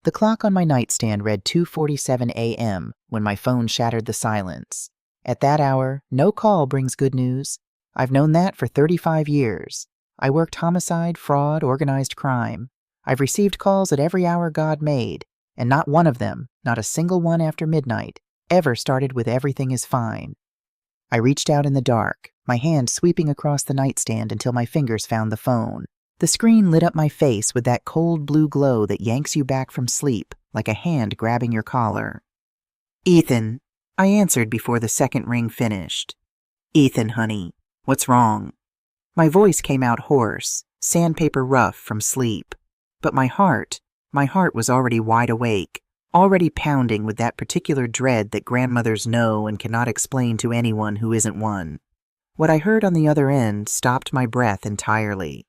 The clock on my nightstand read 2:47 a.m. when my phone shattered the silence. At that hour, no call brings good news. I've known that for 35 years. I worked homicide, fraud, organized crime. I've received calls at every hour God made, and not one of them, not a single one after midnight, ever started with "everything is fine." I reached out in the dark, my hand sweeping across the nightstand until my fingers found the phone. The screen lit up my face with that cold blue glow that yanks you back from sleep, like a hand grabbing your collar. "Ethan," I answered before the second ring finished. "Ethan, honey, what's wrong?" My voice came out hoarse, sandpaper rough from sleep. But my heart was already wide awake, already pounding with that particular dread that grandmothers know and cannot explain to anyone who isn't one. What I heard on the other end stopped my breath entirely.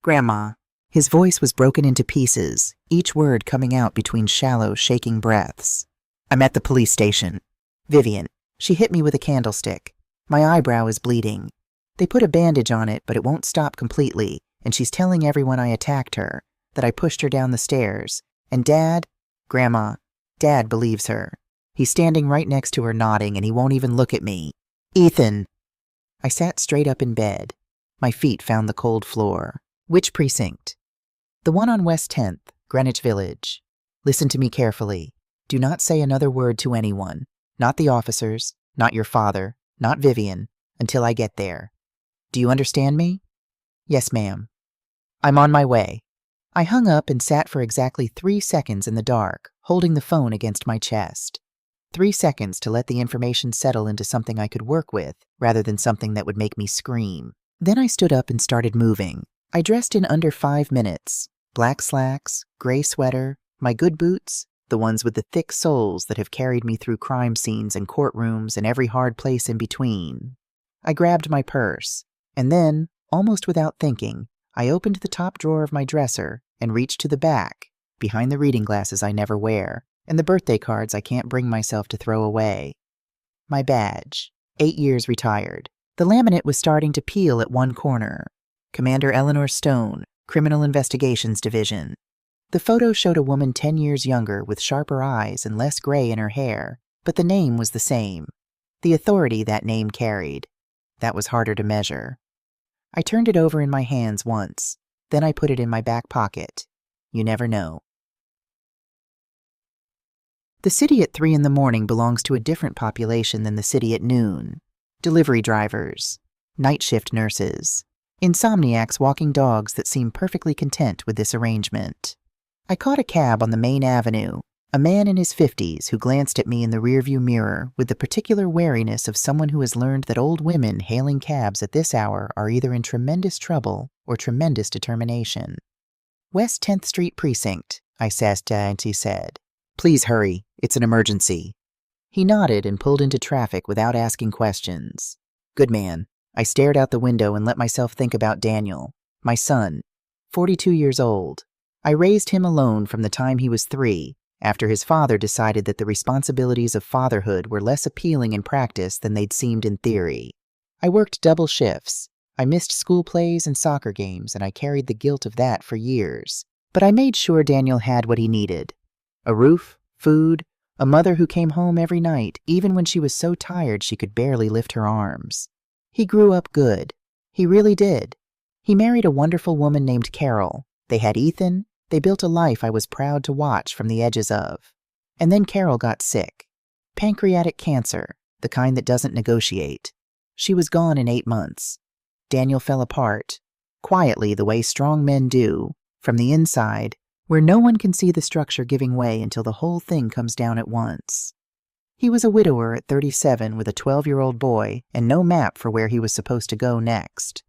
"Grandma." His voice was broken into pieces, each word coming out between shallow, shaking breaths. "I'm at the police station. Vivian." She hit me with a candlestick. My eyebrow is bleeding. They put a bandage on it, but it won't stop completely, and she's telling everyone I attacked her, that I pushed her down the stairs. And Dad, Grandma, Dad believes her. He's standing right next to her nodding, and he won't even look at me. "Ethan." I sat straight up in bed. My feet found the cold floor. "Which precinct?" "The one on West 10th, Greenwich Village. Listen to me carefully. Do not say another word to anyone. Not the officers, not your father, not Vivian, until I get there. Do you understand me?" "Yes, ma'am." "I'm on my way." I hung up and sat for exactly 3 seconds in the dark, holding the phone against my chest. 3 seconds to let the information settle into something I could work with, rather than something that would make me scream. Then I stood up and started moving. I dressed in under 5 minutes. Black slacks, gray sweater, my good boots, the ones with the thick soles that have carried me through crime scenes and courtrooms and every hard place in between. I grabbed my purse, and then, almost without thinking, I opened the top drawer of my dresser and reached to the back, behind the reading glasses I never wear, and the birthday cards I can't bring myself to throw away. My badge, 8 years retired. The laminate was starting to peel at one corner. Commander Eleanor Stone, Criminal Investigations Division. The photo showed a woman 10 years younger with sharper eyes and less gray in her hair, but the name was the same. The authority that name carried. That was harder to measure. I turned it over in my hands once, then I put it in my back pocket. You never know. The city at 3 in the morning belongs to a different population than the city at noon. Delivery drivers, night shift nurses, insomniacs walking dogs that seem perfectly content with this arrangement. I caught a cab on the main avenue, a man in his 50s who glanced at me in the rearview mirror with the particular wariness of someone who has learned that old women hailing cabs at this hour are either in tremendous trouble or tremendous determination. "West 10th Street Precinct," I said, and he said. "Please hurry, it's an emergency." He nodded and pulled into traffic without asking questions. Good man. I stared out the window and let myself think about Daniel, my son, 42 years old. I raised him alone from the time he was 3, after his father decided that the responsibilities of fatherhood were less appealing in practice than they'd seemed in theory. I worked double shifts. I missed school plays and soccer games, and I carried the guilt of that for years. But I made sure Daniel had what he needed. A roof, food, a mother who came home every night, even when she was so tired she could barely lift her arms. He grew up good. He really did. He married a wonderful woman named Carol. They had Ethan. They built a life I was proud to watch from the edges of. And then Carol got sick. Pancreatic cancer, the kind that doesn't negotiate. She was gone in 8 months. Daniel fell apart, quietly the way strong men do, from the inside, where no one can see the structure giving way until the whole thing comes down at once. He was a widower at 37 with a 12-year-old boy and no map for where he was supposed to go next.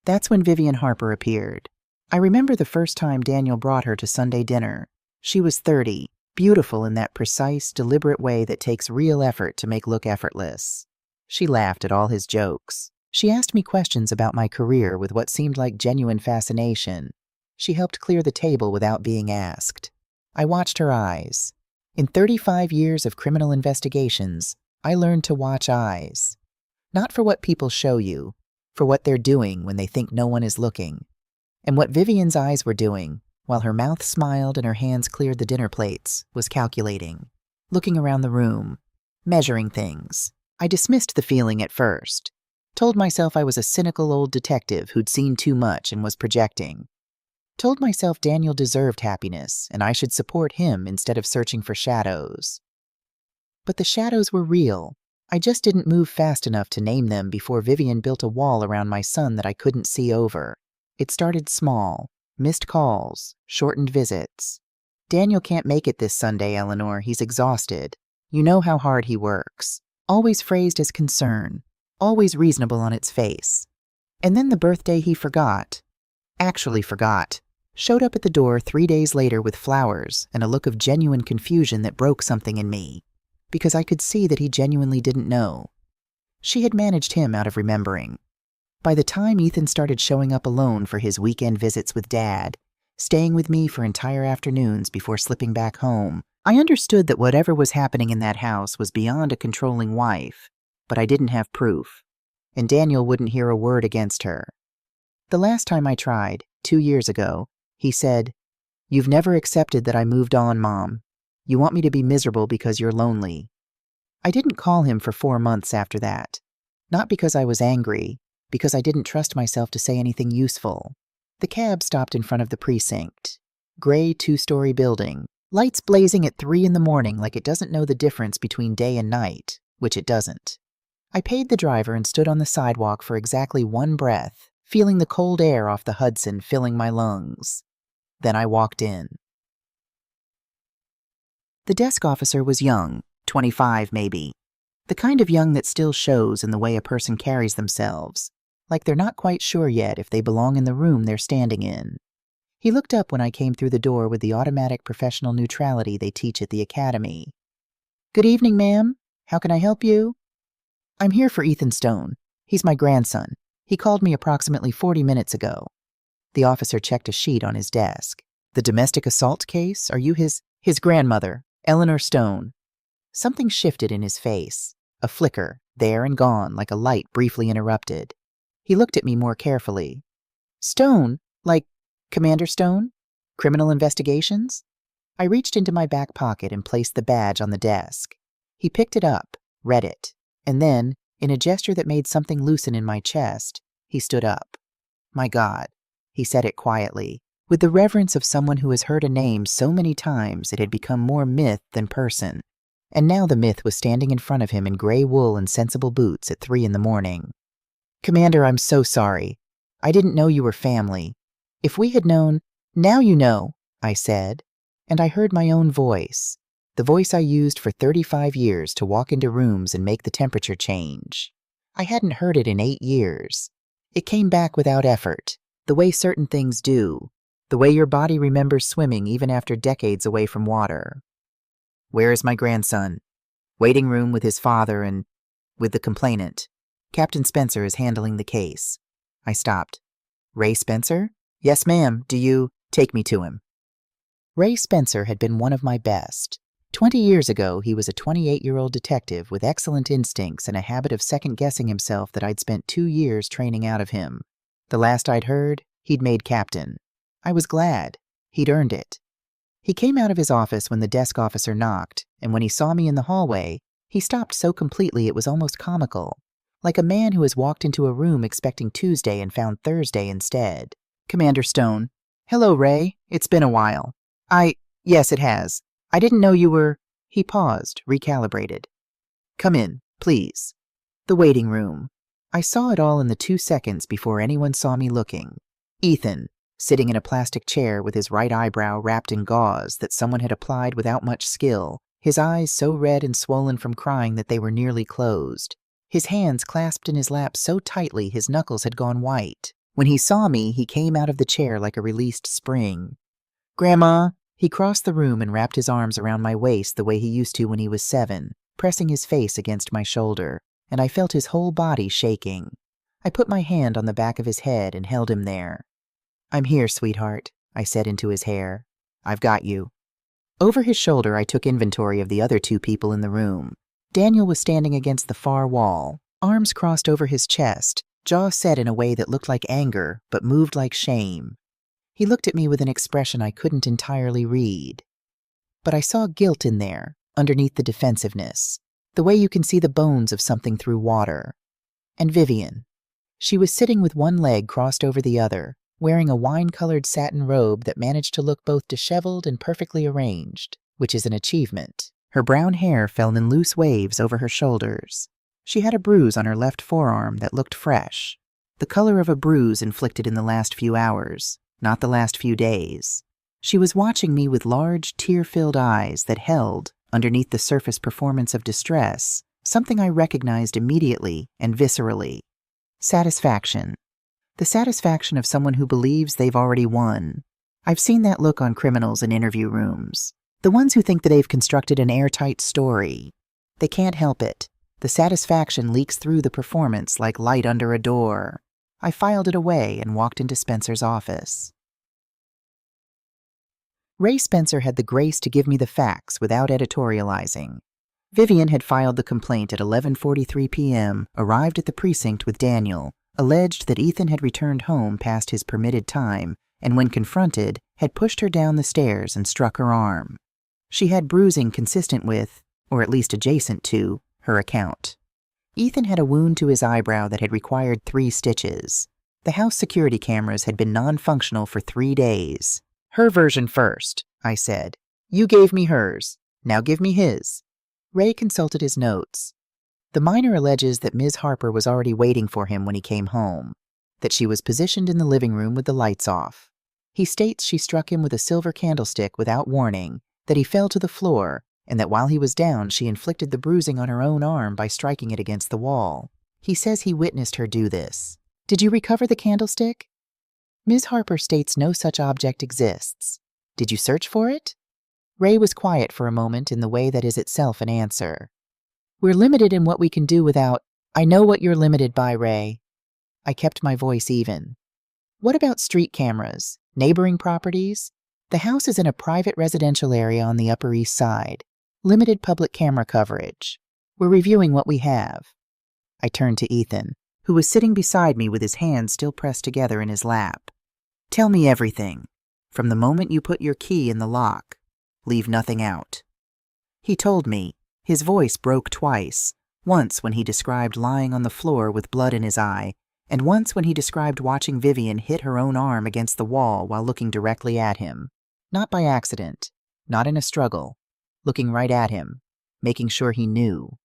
That's when Vivian Harper appeared. I remember the first time Daniel brought her to Sunday dinner. She was 30, beautiful in that precise, deliberate way that takes real effort to make look effortless. She laughed at all his jokes. She asked me questions about my career with what seemed like genuine fascination. She helped clear the table without being asked. I watched her eyes. In 35 years of criminal investigations, I learned to watch eyes. Not for what people show you, for what they're doing when they think no one is looking. And what Vivian's eyes were doing, while her mouth smiled and her hands cleared the dinner plates, was calculating, looking around the room, measuring things. I dismissed the feeling at first, told myself I was a cynical old detective who'd seen too much and was projecting. Told myself Daniel deserved happiness and I should support him instead of searching for shadows. But the shadows were real. I just didn't move fast enough to name them before Vivian built a wall around my son that I couldn't see over. It started small, missed calls, shortened visits. Daniel can't make it this Sunday, Eleanor. He's exhausted. You know how hard he works. Always phrased as concern, always reasonable on its face. And then the birthday he forgot. Actually forgot. Showed up at the door 3 days later with flowers and a look of genuine confusion that broke something in me, because I could see that he genuinely didn't know. She had managed him out of remembering. By the time Ethan started showing up alone for his weekend visits with Dad, staying with me for entire afternoons before slipping back home, I understood that whatever was happening in that house was beyond a controlling wife, but I didn't have proof, and Daniel wouldn't hear a word against her. The last time I tried, 2 years ago, he said, "You've never accepted that I moved on, Mom. You want me to be miserable because you're lonely." I didn't call him for 4 months after that. Not because I was angry, because I didn't trust myself to say anything useful. The cab stopped in front of the precinct. Gray 2-story building. Lights blazing at 3 in the morning like it doesn't know the difference between day and night, which it doesn't. I paid the driver and stood on the sidewalk for exactly 1 breath, feeling the cold air off the Hudson filling my lungs. Then I walked in. The desk officer was young, 25 maybe. The kind of young that still shows in the way a person carries themselves, like they're not quite sure yet if they belong in the room they're standing in. He looked up when I came through the door with the automatic professional neutrality they teach at the academy. "Good evening, ma'am. How can I help you?" "I'm here for Ethan Stone. He's my grandson. He called me approximately 40 minutes ago." The officer checked a sheet on his desk. "The domestic assault case? Are you his grandmother, Eleanor Stone?" Something shifted in his face. A flicker, there and gone, like a light briefly interrupted. He looked at me more carefully. "Stone? Like Commander Stone? Criminal investigations?" I reached into my back pocket and placed the badge on the desk. He picked it up, read it, and then, in a gesture that made something loosen in my chest, he stood up. "My God," he said it quietly, with the reverence of someone who has heard a name so many times it had become more myth than person. And now the myth was standing in front of him in gray wool and sensible boots at 3 in the morning. "Commander, I'm so sorry. I didn't know you were family. If we had known—" "Now you know," I said, and I heard my own voice, the voice I used for 35 years to walk into rooms and make the temperature change. I hadn't heard it in 8 years. It came back without effort, the way certain things do, the way your body remembers swimming even after decades away from water. "Where is my grandson?" "Waiting room with his father and with the complainant. Captain Spencer is handling the case." I stopped. "Ray Spencer?" "Yes, ma'am. Do you—" "Take me to him." Ray Spencer had been one of my best. 20 years ago, he was a 28-year-old detective with excellent instincts and a habit of second-guessing himself that I'd spent 2 years training out of him. The last I'd heard, he'd made captain. I was glad. He'd earned it. He came out of his office when the desk officer knocked, and when he saw me in the hallway, he stopped so completely it was almost comical, like a man who has walked into a room expecting Tuesday and found Thursday instead. "Commander Stone." "Hello, Ray. It's been a while." Yes, it has. I didn't know you were—" He paused, recalibrated. "Come in, please." The waiting room. I saw it all in the 2 seconds before anyone saw me looking. Ethan, sitting in a plastic chair with his right eyebrow wrapped in gauze that someone had applied without much skill, his eyes so red and swollen from crying that they were nearly closed. His hands clasped in his lap so tightly his knuckles had gone white. When he saw me, he came out of the chair like a released spring. "Grandma!" He crossed the room and wrapped his arms around my waist the way he used to when he was 7, pressing his face against my shoulder, and I felt his whole body shaking. I put my hand on the back of his head and held him there. "I'm here, sweetheart," I said into his hair. "I've got you." Over his shoulder, I took inventory of the other 2 people in the room. Daniel was standing against the far wall, arms crossed over his chest, jaw set in a way that looked like anger but moved like shame. He looked at me with an expression I couldn't entirely read. But I saw guilt in there, underneath the defensiveness, the way you can see the bones of something through water. And Vivian. She was sitting with one leg crossed over the other, wearing a wine-colored satin robe that managed to look both disheveled and perfectly arranged, which is an achievement. Her brown hair fell in loose waves over her shoulders. She had a bruise on her left forearm that looked fresh, the color of a bruise inflicted in the last few hours, not the last few days. She was watching me with large, tear-filled eyes that held, underneath the surface performance of distress, something I recognized immediately and viscerally. Satisfaction. The satisfaction of someone who believes they've already won. I've seen that look on criminals in interview rooms. The ones who think that they've constructed an airtight story. They can't help it. The satisfaction leaks through the performance like light under a door. I filed it away and walked into Spencer's office. Ray Spencer had the grace to give me the facts without editorializing. Vivian had filed the complaint at 11:43 p.m., arrived at the precinct with Daniel, alleged that Ethan had returned home past his permitted time, and when confronted, had pushed her down the stairs and struck her arm. She had bruising consistent with, or at least adjacent to, her account. Ethan had a wound to his eyebrow that had required 3 stitches. The house security cameras had been non-functional for 3 days. Her version first, I said. You gave me hers. Now give me his. Ray consulted his notes. The minor alleges that Ms. Harper was already waiting for him when he came home, that she was positioned in the living room with the lights off. He states she struck him with a silver candlestick without warning, that he fell to the floor, and that while he was down she inflicted the bruising on her own arm by striking it against the wall. He says he witnessed her do this. Did you recover the candlestick? Ms. Harper states no such object exists. Did you search for it? Ray was quiet for a moment in the way that is itself an answer. We're limited in what we can do without... I know what you're limited by, Ray. I kept my voice even. What about street cameras? Neighboring properties? The house is in a private residential area on the Upper East Side. Limited public camera coverage. We're reviewing what we have. I turned to Ethan, who was sitting beside me with his hands still pressed together in his lap. Tell me everything, from the moment you put your key in the lock. Leave nothing out. He told me. His voice broke twice, once when he described lying on the floor with blood in his eye, and once when he described watching Vivian hit her own arm against the wall while looking directly at him. Not by accident, not in a struggle, looking right at him, making sure he knew.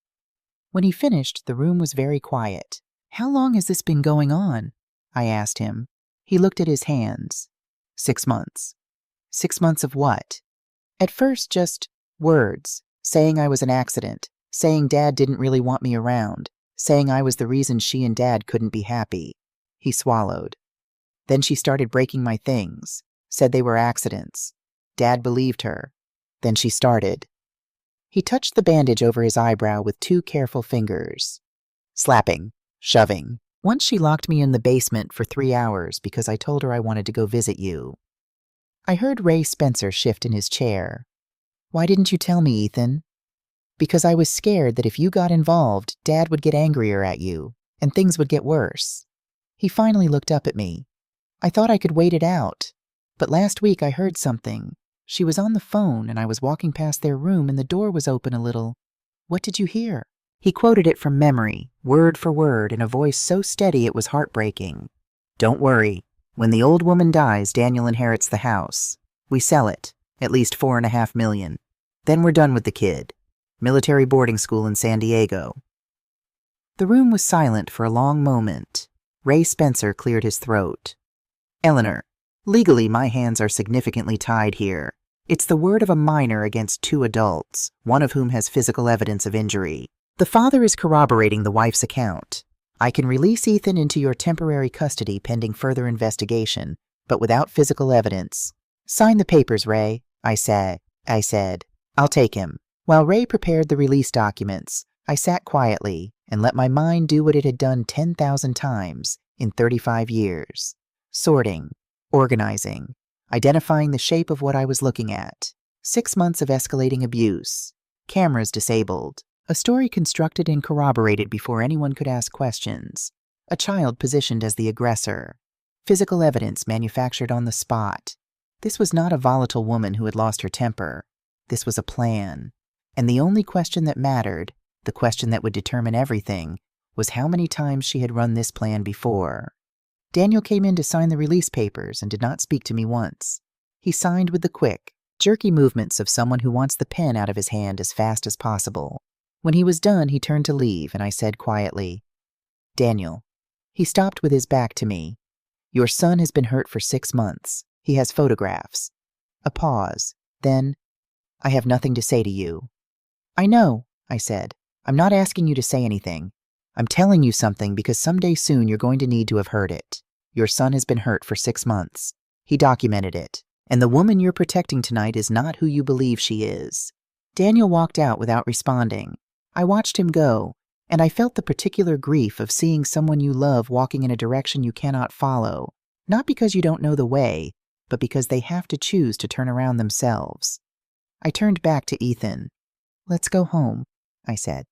When he finished, the room was very quiet. How long has this been going on? I asked him. He looked at his hands. 6 months. 6 months of what? At first, just words, saying I was an accident, saying Dad didn't really want me around, saying I was the reason she and Dad couldn't be happy. He swallowed. Then she started breaking my things, said they were accidents. Dad believed her. Then she started. He touched the bandage over his eyebrow with 2 careful fingers. Slapping, shoving. Once she locked me in the basement for 3 hours because I told her I wanted to go visit you. I heard Ray Spencer shift in his chair. Why didn't you tell me, Ethan? Because I was scared that if you got involved, Dad would get angrier at you, and things would get worse. He finally looked up at me. I thought I could wait it out. But last week I heard something. She was on the phone, and I was walking past their room, and the door was open a little. What did you hear? He quoted it from memory, word for word, in a voice so steady it was heartbreaking. Don't worry. When the old woman dies, Daniel inherits the house. We sell it, at least $4.5 million. Then we're done with the kid. Military boarding school in San Diego. The room was silent for a long moment. Ray Spencer cleared his throat. Eleanor, legally my hands are significantly tied here. It's the word of a minor against 2 adults, one of whom has physical evidence of injury. The father is corroborating the wife's account. I can release Ethan into your temporary custody pending further investigation, but without physical evidence. Sign the papers, Ray, I said. I'll take him. While Ray prepared the release documents, I sat quietly and let my mind do what it had done 10,000 times in 35 years. Sorting, organizing, identifying the shape of what I was looking at. 6 months of escalating abuse. Cameras disabled. A story constructed and corroborated before anyone could ask questions. A child positioned as the aggressor. Physical evidence manufactured on the spot. This was not a volatile woman who had lost her temper. This was a plan. And the only question that mattered, the question that would determine everything, was how many times she had run this plan before. Daniel came in to sign the release papers and did not speak to me once. He signed with the quick, jerky movements of someone who wants the pen out of his hand as fast as possible. When he was done, he turned to leave, and I said quietly, "Daniel." He stopped with his back to me. "Your son has been hurt for 6 months. He has photographs." A pause. Then, "I have nothing to say to you." "I know," I said. "I'm not asking you to say anything. I'm telling you something because someday soon you're going to need to have heard it. Your son has been hurt for 6 months. He documented it. And the woman you're protecting tonight is not who you believe she is." Daniel walked out without responding. I watched him go, and I felt the particular grief of seeing someone you love walking in a direction you cannot follow, not because you don't know the way, but because they have to choose to turn around themselves. I turned back to Ethan. "Let's go home," I said.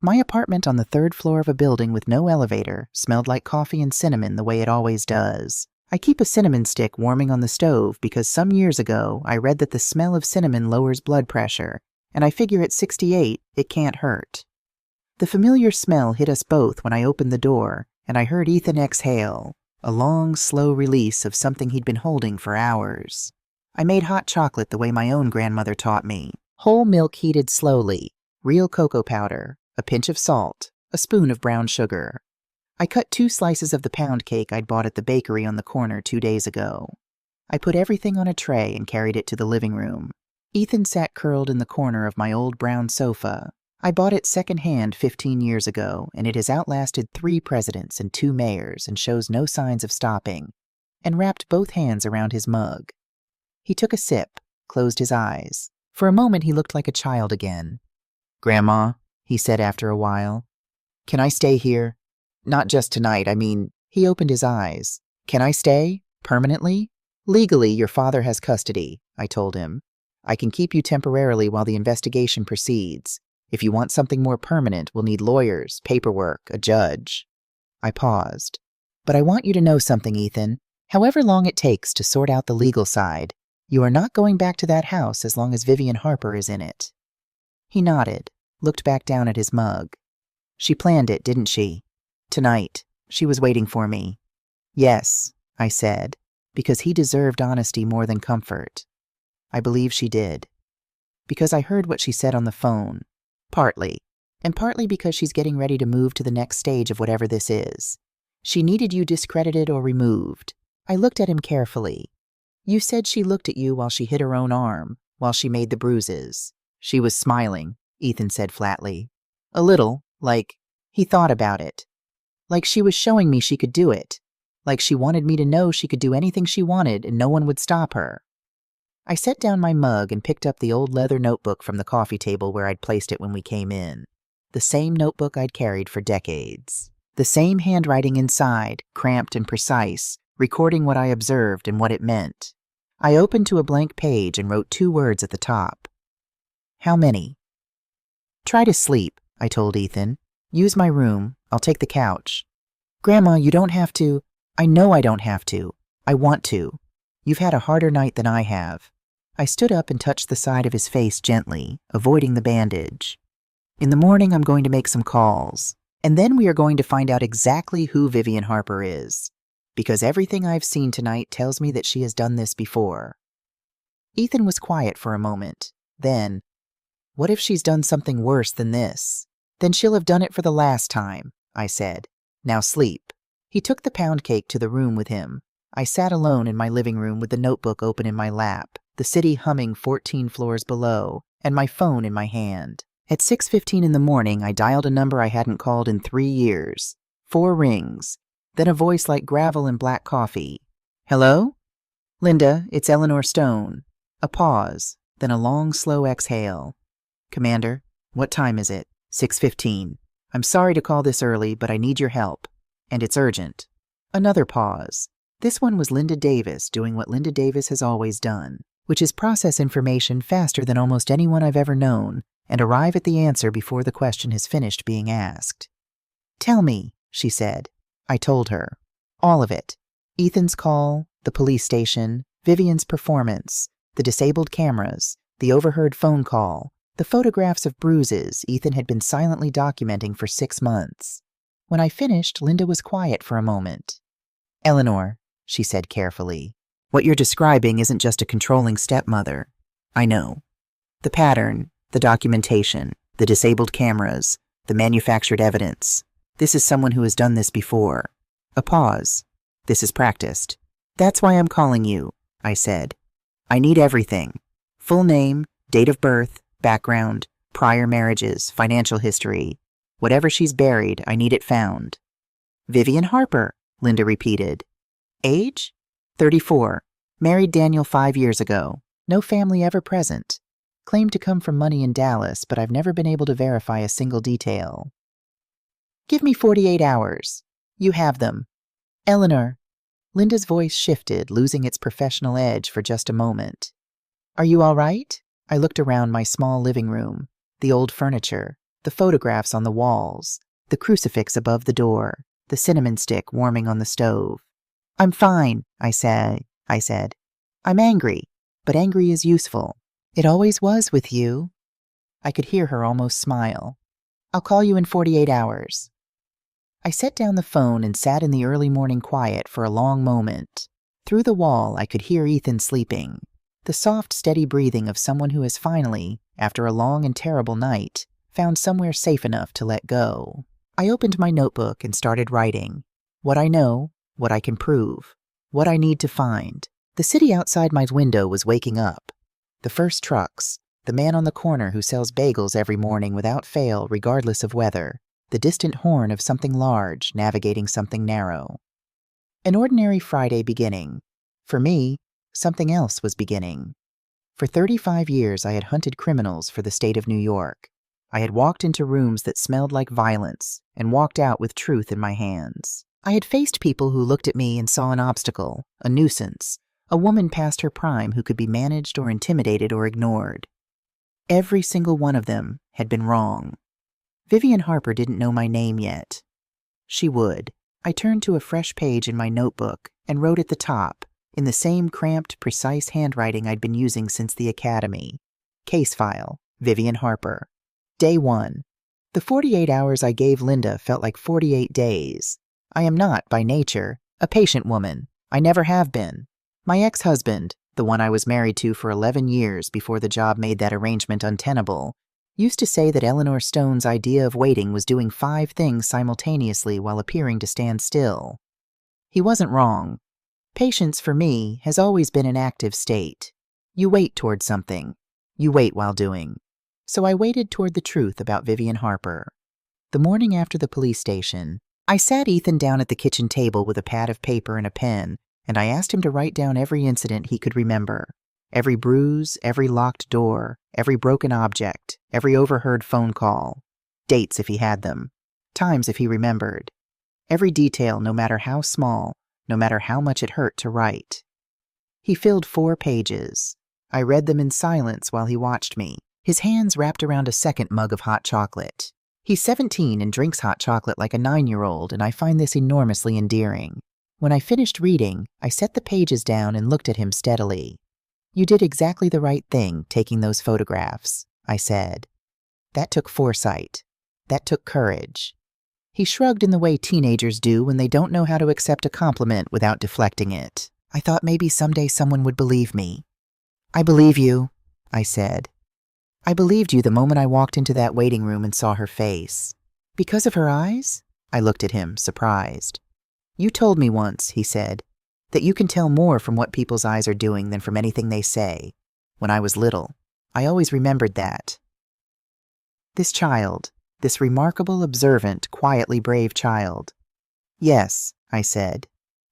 My apartment on the 3rd floor of a building with no elevator smelled like coffee and cinnamon the way it always does. I keep a cinnamon stick warming on the stove because some years ago I read that the smell of cinnamon lowers blood pressure, and I figure at 68 it can't hurt. The familiar smell hit us both when I opened the door, and I heard Ethan exhale, a long, slow release of something he'd been holding for hours. I made hot chocolate the way my own grandmother taught me. Whole milk heated slowly, real cocoa powder, a pinch of salt, a spoon of brown sugar. I cut 2 slices of the pound cake I'd bought at the bakery on the corner 2 days ago. I put everything on a tray and carried it to the living room. Ethan sat curled in the corner of my old brown sofa. I bought it secondhand 15 years ago, and it has outlasted 3 presidents and 2 mayors and shows no signs of stopping, and wrapped both hands around his mug. He took a sip, closed his eyes. For a moment he looked like a child again. "Grandma," he said after a while, "can I stay here? Not just tonight, I mean," he opened his eyes. "Can I stay? Permanently?" "Legally, your father has custody," I told him. "I can keep you temporarily while the investigation proceeds. If you want something more permanent, we'll need lawyers, paperwork, a judge." I paused. "But I want you to know something, Ethan. However long it takes to sort out the legal side, you are not going back to that house as long as Vivian Harper is in it." He nodded, looked back down at his mug. "She planned it, didn't she? Tonight, she was waiting for me." "Yes," I said, because he deserved honesty more than comfort. "I believe she did. Because I heard what she said on the phone. Partly. And partly because she's getting ready to move to the next stage of whatever this is. She needed you discredited or removed." I looked at him carefully. "You said she looked at you while she hit her own arm, while she made the bruises." "She was smiling," Ethan said flatly. "A little, like," he thought about it, "like she was showing me she could do it. Like she wanted me to know she could do anything she wanted and no one would stop her." I set down my mug and picked up the old leather notebook from the coffee table where I'd placed it when we came in. The same notebook I'd carried for decades. The same handwriting inside, cramped and precise, recording what I observed and what it meant. I opened to a blank page and wrote 2 words at the top. "How many?" "Try to sleep," I told Ethan. "Use my room. I'll take the couch." "Grandma, you don't have to." "I know I don't have to. I want to. You've had a harder night than I have." I stood up and touched the side of his face gently, avoiding the bandage. "In the morning, I'm going to make some calls. And then we are going to find out exactly who Vivian Harper is. Because everything I've seen tonight tells me that she has done this before." Ethan was quiet for a moment. Then, "What if she's done something worse than this?" "Then she'll have done it for the last time," I said. "Now sleep." He took the pound cake to the room with him. I sat alone in my living room with the notebook open in my lap, the city humming 14 floors below, and my phone in my hand. At 6:15 in the morning, I dialed a number I hadn't called in 3 years. 4 rings. Then a voice like gravel and black coffee. "Hello? Linda, it's Eleanor Stone." A pause, then a long, slow exhale. "Commander, what time is it?" 6:15. "I'm sorry to call this early, but I need your help. And it's urgent." Another pause. This one was Linda Davis doing what Linda Davis has always done, which is process information faster than almost anyone I've ever known and arrive at the answer before the question has finished being asked. "Tell me," she said. I told her. "All of it. Ethan's call, the police station, Vivian's performance, the disabled cameras, the overheard phone call, the photographs of bruises Ethan had been silently documenting for 6 months. When I finished, Linda was quiet for a moment. "Eleanor," she said carefully, "what you're describing isn't just a controlling stepmother. I know. The pattern, the documentation, the disabled cameras, the manufactured evidence. This is someone who has done this before." A pause. "This is practiced. That's why I'm calling you," I said. "I need everything. Full name, date of birth, background, prior marriages, financial history. Whatever she's buried, I need it found." "Vivian Harper," Linda repeated. "Age? 34. Married Daniel 5 years ago. No family ever present. Claimed to come from money in Dallas, but I've never been able to verify a single detail." "Give me 48 hours. You have them. Eleanor." Linda's voice shifted, losing its professional edge for just a moment. "Are you all right?" I looked around my small living room, the old furniture, the photographs on the walls, the crucifix above the door, the cinnamon stick warming on the stove. "I'm fine," I said. "I'm angry, but angry is useful. It always was with you." I could hear her almost smile. "I'll call you in 48 hours. I set down the phone and sat in the early morning quiet for a long moment. Through the wall, I could hear Ethan sleeping, the soft, steady breathing of someone who has finally, after a long and terrible night, found somewhere safe enough to let go. I opened my notebook and started writing. What I know, what I can prove, what I need to find. The city outside my window was waking up. The first trucks, the man on the corner who sells bagels every morning without fail regardless of weather, the distant horn of something large navigating something narrow. An ordinary Friday beginning. For me, something else was beginning. For 35 years I had hunted criminals for the state of New York. I had walked into rooms that smelled like violence and walked out with truth in my hands. I had faced people who looked at me and saw an obstacle, a nuisance, a woman past her prime who could be managed or intimidated or ignored. Every single one of them had been wrong. Vivian Harper didn't know my name yet. She would. I turned to a fresh page in my notebook and wrote at the top, in the same cramped, precise handwriting I'd been using since the academy. Case file, Vivian Harper. Day 1. The 48 hours I gave Linda felt like 48 days. I am not, by nature, a patient woman. I never have been. My ex-husband, the one I was married to for 11 years before the job made that arrangement untenable, used to say that Eleanor Stone's idea of waiting was doing 5 things simultaneously while appearing to stand still. He wasn't wrong. Patience, for me, has always been an active state. You wait toward something. You wait while doing. So I waited toward the truth about Vivian Harper. The morning after the police station, I sat Ethan down at the kitchen table with a pad of paper and a pen, and I asked him to write down every incident he could remember. Every bruise, every locked door, every broken object, every overheard phone call. Dates if he had them. Times if he remembered. Every detail, no matter how small, no matter how much it hurt to write. He filled 4 pages. I read them in silence while he watched me, his hands wrapped around a second mug of hot chocolate. He's 17 and drinks hot chocolate like a 9-year-old, and I find this enormously endearing. When I finished reading, I set the pages down and looked at him steadily. "You did exactly the right thing taking those photographs," I said. "That took foresight. That took courage." He shrugged in the way teenagers do when they don't know how to accept a compliment without deflecting it. I thought maybe someday someone would believe me. "I believe you," I said. "I believed you the moment I walked into that waiting room and saw her face." "Because of her eyes?" I looked at him, surprised. "You told me once," he said, "that you can tell more from what people's eyes are doing than from anything they say. When I was little, I always remembered that." This child, this remarkable, observant, quietly brave child. "Yes," I said,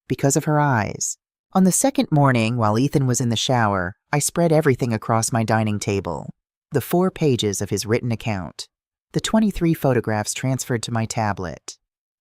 "because of her eyes." On the second morning, while Ethan was in the shower, I spread everything across my dining table. The 4 pages of his written account. The 23 photographs transferred to my tablet.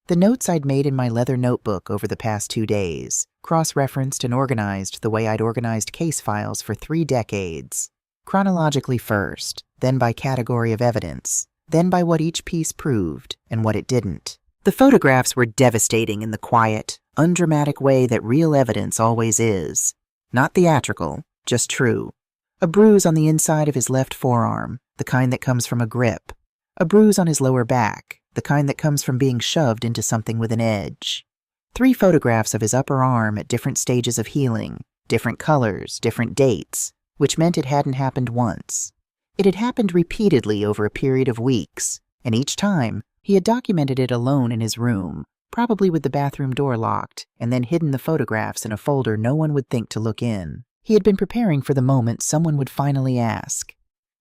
The notes I'd made in my leather notebook over the past 2 days, cross-referenced and organized the way I'd organized case files for 3 decades. Chronologically first, then by category of evidence, then by what each piece proved and what it didn't. The photographs were devastating in the quiet, undramatic way that real evidence always is. Not theatrical, just true. A bruise on the inside of his left forearm, the kind that comes from a grip. A bruise on his lower back, the kind that comes from being shoved into something with an edge. 3 photographs of his upper arm at different stages of healing, different colors, different dates, which meant it hadn't happened once. It had happened repeatedly over a period of weeks, and each time he had documented it alone in his room, probably with the bathroom door locked, and then hidden the photographs in a folder no one would think to look in. He had been preparing for the moment someone would finally ask.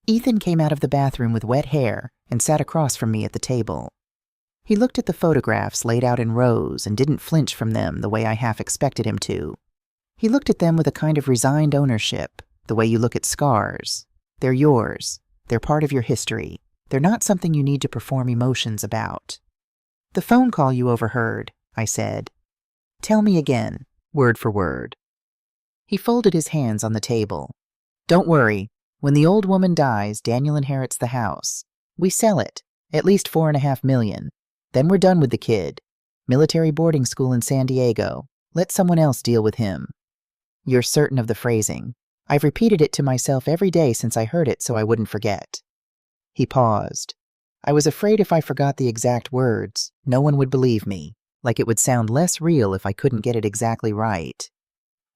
Ethan came out of the bathroom with wet hair and sat across from me at the table. He looked at the photographs laid out in rows and didn't flinch from them the way I half expected him to. He looked at them with a kind of resigned ownership, the way you look at scars. They're yours. They're part of your history. They're not something you need to perform emotions about. "The phone call you overheard," I said. "Tell me again, word for word." He folded his hands on the table. "Don't worry. When the old woman dies, Daniel inherits the house. We sell it, at least $4.5 million. Then we're done with the kid. Military boarding school in San Diego. Let someone else deal with him." You're certain of the phrasing. I've repeated it to myself every day since I heard it so I wouldn't forget. He paused. I was afraid if I forgot the exact words, no one would believe me, like it would sound less real if I couldn't get it exactly right.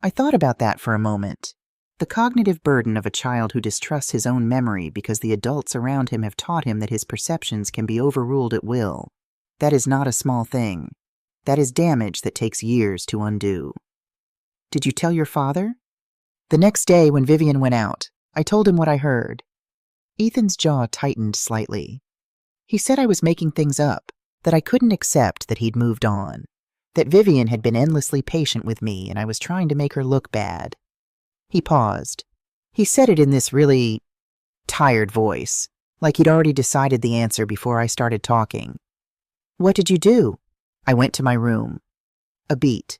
I thought about that for a moment. The cognitive burden of a child who distrusts his own memory because the adults around him have taught him that his perceptions can be overruled at will. That is not a small thing. That is damage that takes years to undo. "Did you tell your father?" "The next day when Vivian went out, I told him what I heard." Ethan's jaw tightened slightly. He said I was making things up, that I couldn't accept that he'd moved on, that Vivian had been endlessly patient with me and I was trying to make her look bad. He paused. He said it in this really tired voice, like he'd already decided the answer before I started talking. "What did you do?" I went to my room. A beat.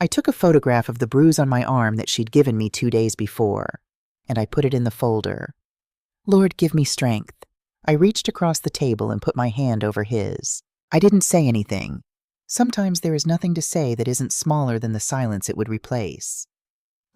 I took a photograph of the bruise on my arm that she'd given me 2 days before, and I put it in the folder. Lord, give me strength. I reached across the table and put my hand over his. I didn't say anything. Sometimes there is nothing to say that isn't smaller than the silence it would replace.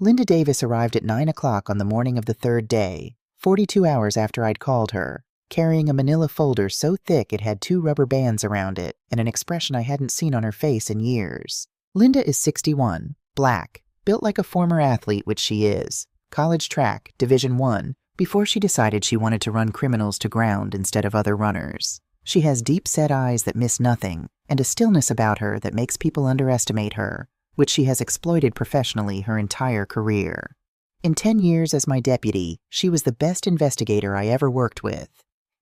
Linda Davis arrived at 9 o'clock on the morning of the 3rd day, 42 hours after I'd called her, carrying a manila folder so thick it had 2 rubber bands around it and an expression I hadn't seen on her face in years. Linda is 61, black, built like a former athlete, which she is, college track, Division I, before she decided she wanted to run criminals to ground instead of other runners. She has deep-set eyes that miss nothing, and a stillness about her that makes people underestimate her, which she has exploited professionally her entire career. In 10 years as my deputy, she was the best investigator I ever worked with.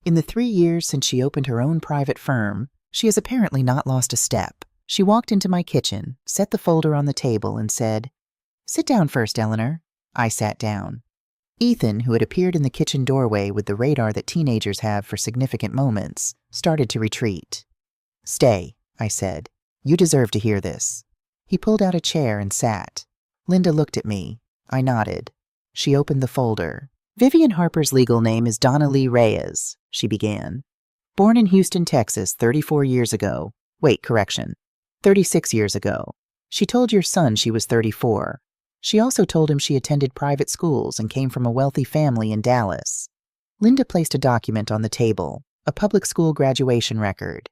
In the 3 years since she opened her own private firm, she has apparently not lost a step. She walked into my kitchen, set the folder on the table, and said, "Sit down first, Eleanor." I sat down. Ethan, who had appeared in the kitchen doorway with the radar that teenagers have for significant moments, started to retreat. "Stay," I said. "You deserve to hear this." He pulled out a chair and sat. Linda looked at me. I nodded. She opened the folder. "Vivian Harper's legal name is Donna Lee Reyes," she began. "Born in Houston, Texas, 34 years ago. Wait, correction. 36 years ago. She told your son she was 34. She also told him she attended private schools and came from a wealthy family in Dallas." Linda placed a document on the table, a public school graduation record.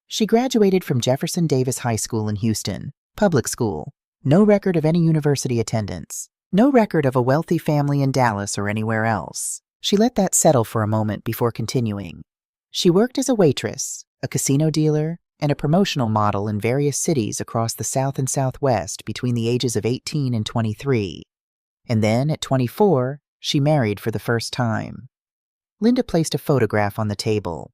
She graduated from Jefferson Davis High School in Houston, public school. No record of any university attendance. No record of a wealthy family in Dallas or anywhere else. She let that settle for a moment before continuing. She worked as a waitress, a casino dealer, and a promotional model in various cities across the South and Southwest between the ages of 18 and 23. And then, at 24, she married for the first time. Linda placed a photograph on the table.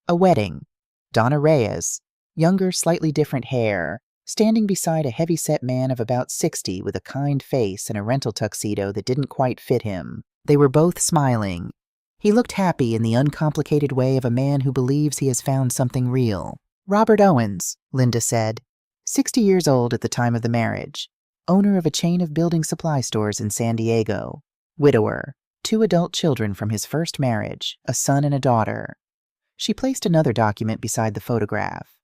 A wedding. Donna Reyes, younger, slightly different hair, standing beside a heavy-set man of about 60 with a kind face and a rental tuxedo that didn't quite fit him. They were both smiling. He looked happy in the uncomplicated way of a man who believes he has found something real. "Robert Owens," Linda said, 60 years old at the time of the marriage, owner of a chain of building supply stores in San Diego, widower, 2 adult children from his first marriage, a son and a daughter. She placed another document beside the photograph.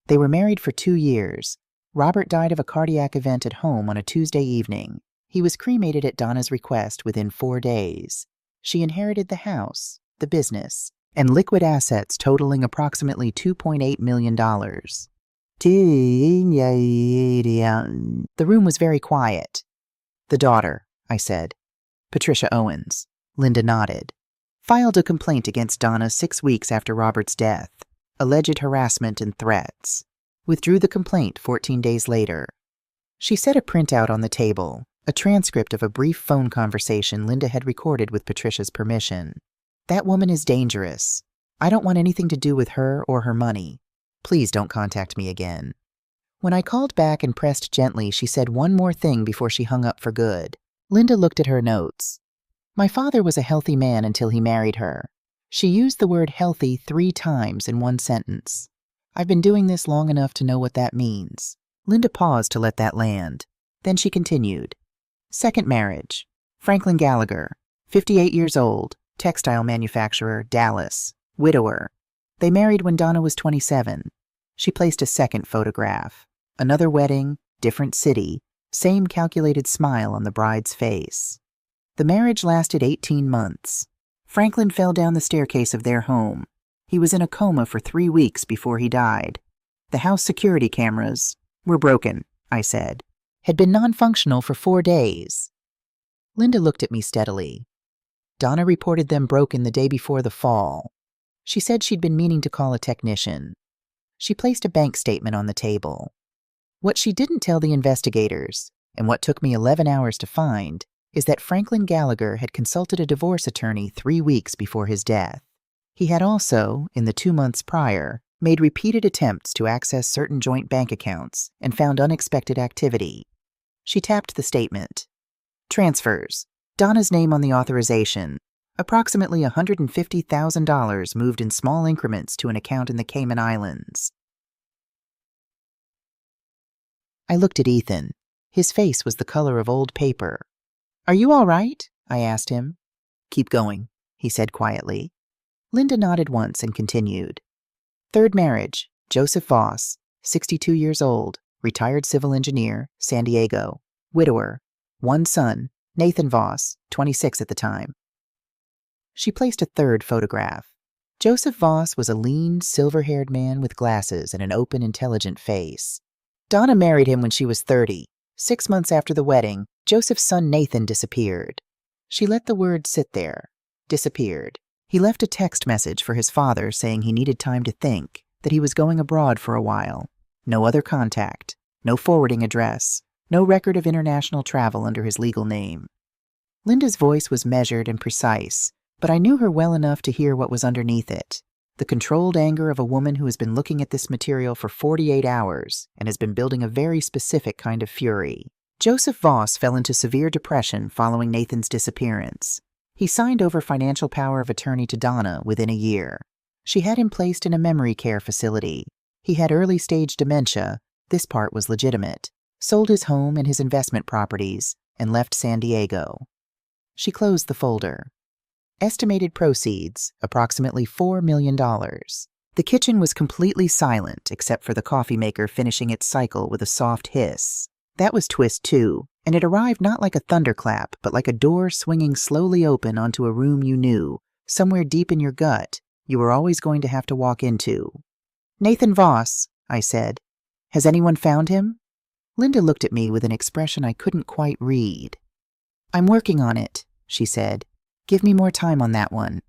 They were married for 2 years. Robert died of a cardiac event at home on a Tuesday evening. He was cremated at Donna's request within 4 days. She inherited the house, the business, and liquid assets totaling approximately $2.8 million. The room was very quiet. "The daughter," I said. "Patricia Owens." Linda nodded. "Filed a complaint against Donna 6 weeks after Robert's death. Alleged harassment and threats. Withdrew the complaint 14 days later." She set a printout on the table, a transcript of a brief phone conversation Linda had recorded with Patricia's permission. "That woman is dangerous. I don't want anything to do with her or her money. Please don't contact me again." When I called back and pressed gently, she said one more thing before she hung up for good. Linda looked at her notes. "My father was a healthy man until he married her." She used the word healthy 3 times in one sentence. "I've been doing this long enough to know what that means." Linda paused to let that land. Then she continued. "Second marriage. Franklin Gallagher, 58 years old, textile manufacturer, Dallas, widower. They married when Donna was 27. She placed a second photograph. Another wedding, different city, same calculated smile on the bride's face. The marriage lasted 18 months. Franklin fell down the staircase of their home. He was in a coma for 3 weeks before he died. The house security cameras were broken, I said. Had been non-functional for 4 days. Linda looked at me steadily. Donna reported them broken the day before the fall. She said she'd been meaning to call a technician. She placed a bank statement on the table. What she didn't tell the investigators, and what took me 11 hours to find, is that Franklin Gallagher had consulted a divorce attorney 3 weeks before his death. He had also, in the 2 months prior, made repeated attempts to access certain joint bank accounts and found unexpected activity. She tapped the statement. Transfers. Donna's name on the authorization. Approximately $150,000 moved in small increments to an account in the Cayman Islands. I looked at Ethan. His face was the color of old paper. "Are you all right?" I asked him. "Keep going," he said quietly. Linda nodded once and continued. Third marriage, Joseph Voss, 62 years old, retired civil engineer, San Diego, widower, 1 son, Nathan Voss, 26 at the time. She placed a third photograph. Joseph Voss was a lean, silver-haired man with glasses and an open, intelligent face. Donna married him when she was 30. 6 months after the wedding, Joseph's son Nathan disappeared. She let the word sit there. Disappeared. He left a text message for his father saying he needed time to think, that he was going abroad for a while. No other contact. No forwarding address. No record of international travel under his legal name. Linda's voice was measured and precise, but I knew her well enough to hear what was underneath it. The controlled anger of a woman who has been looking at this material for 48 hours and has been building a very specific kind of fury. Joseph Voss fell into severe depression following Nathan's disappearance. He signed over financial power of attorney to Donna within a year. She had him placed in a memory care facility. He had early-stage dementia. This part was legitimate. Sold his home and his investment properties and left San Diego. She closed the folder. Estimated proceeds, approximately $4 million. The kitchen was completely silent except for the coffee maker finishing its cycle with a soft hiss. That was twist 2, and it arrived not like a thunderclap, but like a door swinging slowly open onto a room you knew, somewhere deep in your gut, you were always going to have to walk into. "Nathan Voss," I said. "Has anyone found him?" Linda looked at me with an expression I couldn't quite read. "I'm working on it," she said. "Give me more time on that one."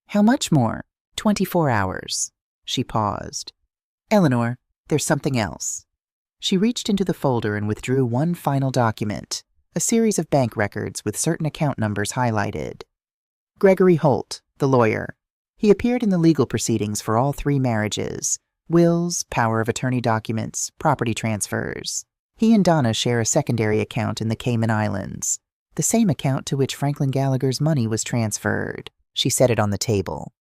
"How much more?" 24 hours. She paused. "Eleanor, there's something else." She reached into the folder and withdrew one final document, a series of bank records with certain account numbers highlighted. Gregory Holt, the lawyer. He appeared in the legal proceedings for all 3 marriages, wills, power of attorney documents, property transfers. He and Donna share a secondary account in the Cayman Islands, the same account to which Franklin Gallagher's money was transferred. She set it on the table.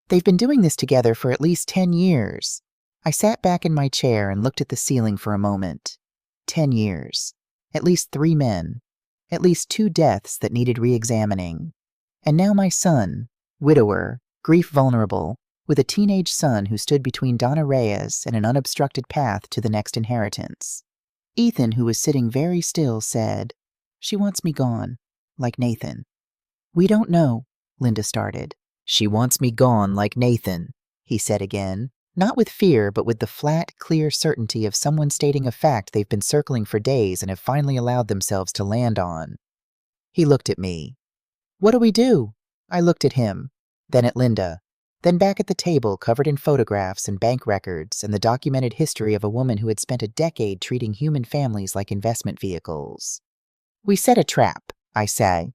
They've been doing this together for at least 10 years. I sat back in my chair and looked at the ceiling for a moment. 10 years. At least 3 men. At least 2 deaths that needed re-examining. And now my son, widower, grief vulnerable, with a teenage son who stood between Donna Reyes and an unobstructed path to the next inheritance. Ethan, who was sitting very still, said, "She wants me gone, like Nathan." "We don't know," Linda started. "She wants me gone like Nathan," he said again, not with fear, but with the flat, clear certainty of someone stating a fact they've been circling for days and have finally allowed themselves to land on. He looked at me. "What do we do?" I looked at him, then at Linda, then back at the table covered in photographs and bank records and the documented history of a woman who had spent a decade treating human families like investment vehicles. "We set a trap," I said.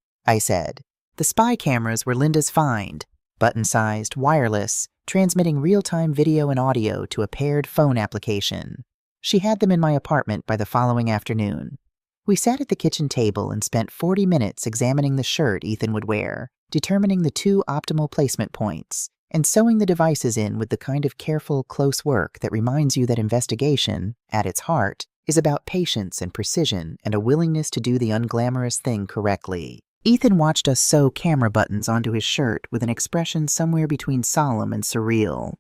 The spy cameras were Linda's find, button-sized, wireless, transmitting real-time video and audio to a paired phone application. She had them in my apartment by the following afternoon. We sat at the kitchen table and spent 40 minutes examining the shirt Ethan would wear, determining the 2 optimal placement points, and sewing the devices in with the kind of careful, close work that reminds you that investigation, at its heart, is about patience and precision and a willingness to do the unglamorous thing correctly. Ethan watched us sew camera buttons onto his shirt with an expression somewhere between solemn and surreal.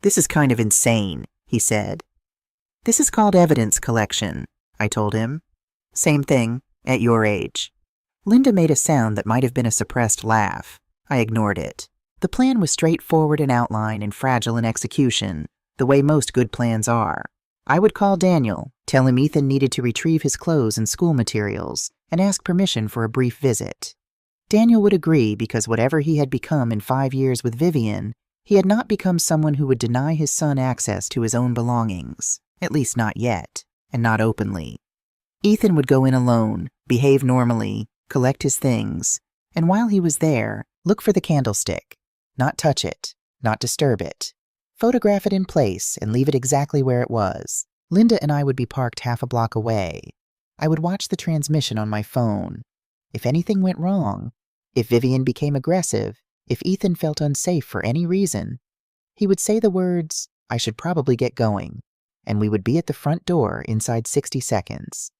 "This is kind of insane," he said. "This is called evidence collection," I told him. "Same thing, at your age." Linda made a sound that might have been a suppressed laugh. I ignored it. The plan was straightforward in outline and fragile in execution, the way most good plans are. I would call Daniel, tell him Ethan needed to retrieve his clothes and school materials, and ask permission for a brief visit. Daniel would agree because whatever he had become in 5 years with Vivian, he had not become someone who would deny his son access to his own belongings, at least not yet, and not openly. Ethan would go in alone, behave normally, collect his things, and while he was there, look for the candlestick. Not touch it, not disturb it. Photograph it in place and leave it exactly where it was. Linda and I would be parked half a block away. I would watch the transmission on my phone. If anything went wrong, if Vivian became aggressive, if Ethan felt unsafe for any reason, he would say the words, "I should probably get going," and we would be at the front door inside 60 seconds.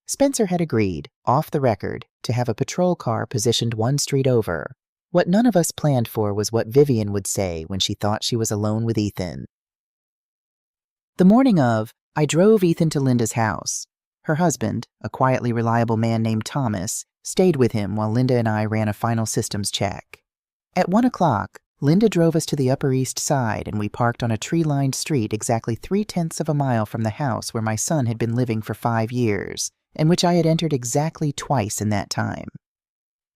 Spencer had agreed, off the record, to have a patrol car positioned 1 street over. What none of us planned for was what Vivian would say when she thought she was alone with Ethan. The morning of, I drove Ethan to Linda's house. Her husband, a quietly reliable man named Thomas, stayed with him while Linda and I ran a final systems check. At 1 o'clock, Linda drove us to the Upper East Side and we parked on a tree-lined street exactly 3/10 of a mile from the house where my son had been living for 5 years, and which I had entered exactly twice in that time.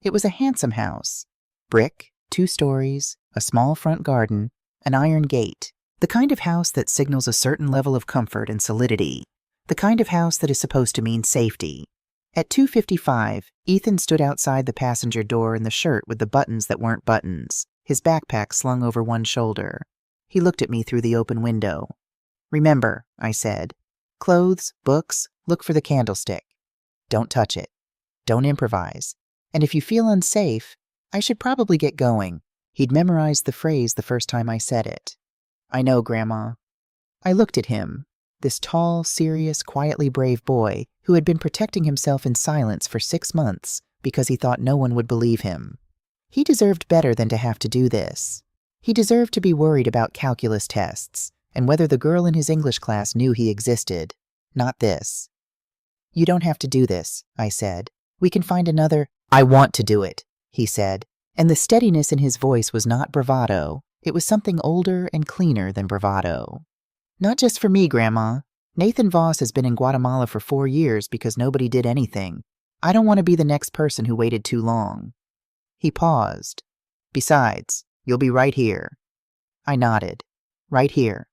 It was a handsome house. Brick, 2 stories, a small front garden, an iron gate, the kind of house that signals a certain level of comfort and solidity, the kind of house that is supposed to mean safety. At 2:55, Ethan stood outside the passenger door in the shirt with the buttons that weren't buttons, his backpack slung over one shoulder. He looked at me through the open window. "Remember," I said, "clothes, books, look for the candlestick. Don't touch it. Don't improvise. And if you feel unsafe, I should probably get going." He'd memorized the phrase the first time I said it. "I know, Grandma." I looked at him, this tall, serious, quietly brave boy who had been protecting himself in silence for 6 months because he thought no one would believe him. He deserved better than to have to do this. He deserved to be worried about calculus tests and whether the girl in his English class knew he existed, not this. "You don't have to do this," I said. "We can find another—" "I want to do it," he said, and the steadiness in his voice was not bravado. It was something older and cleaner than bravado. "Not just for me, Grandma. Nathan Voss has been in Guatemala for 4 years because nobody did anything. I don't want to be the next person who waited too long." He paused. "Besides, you'll be right here." I nodded. "Right here."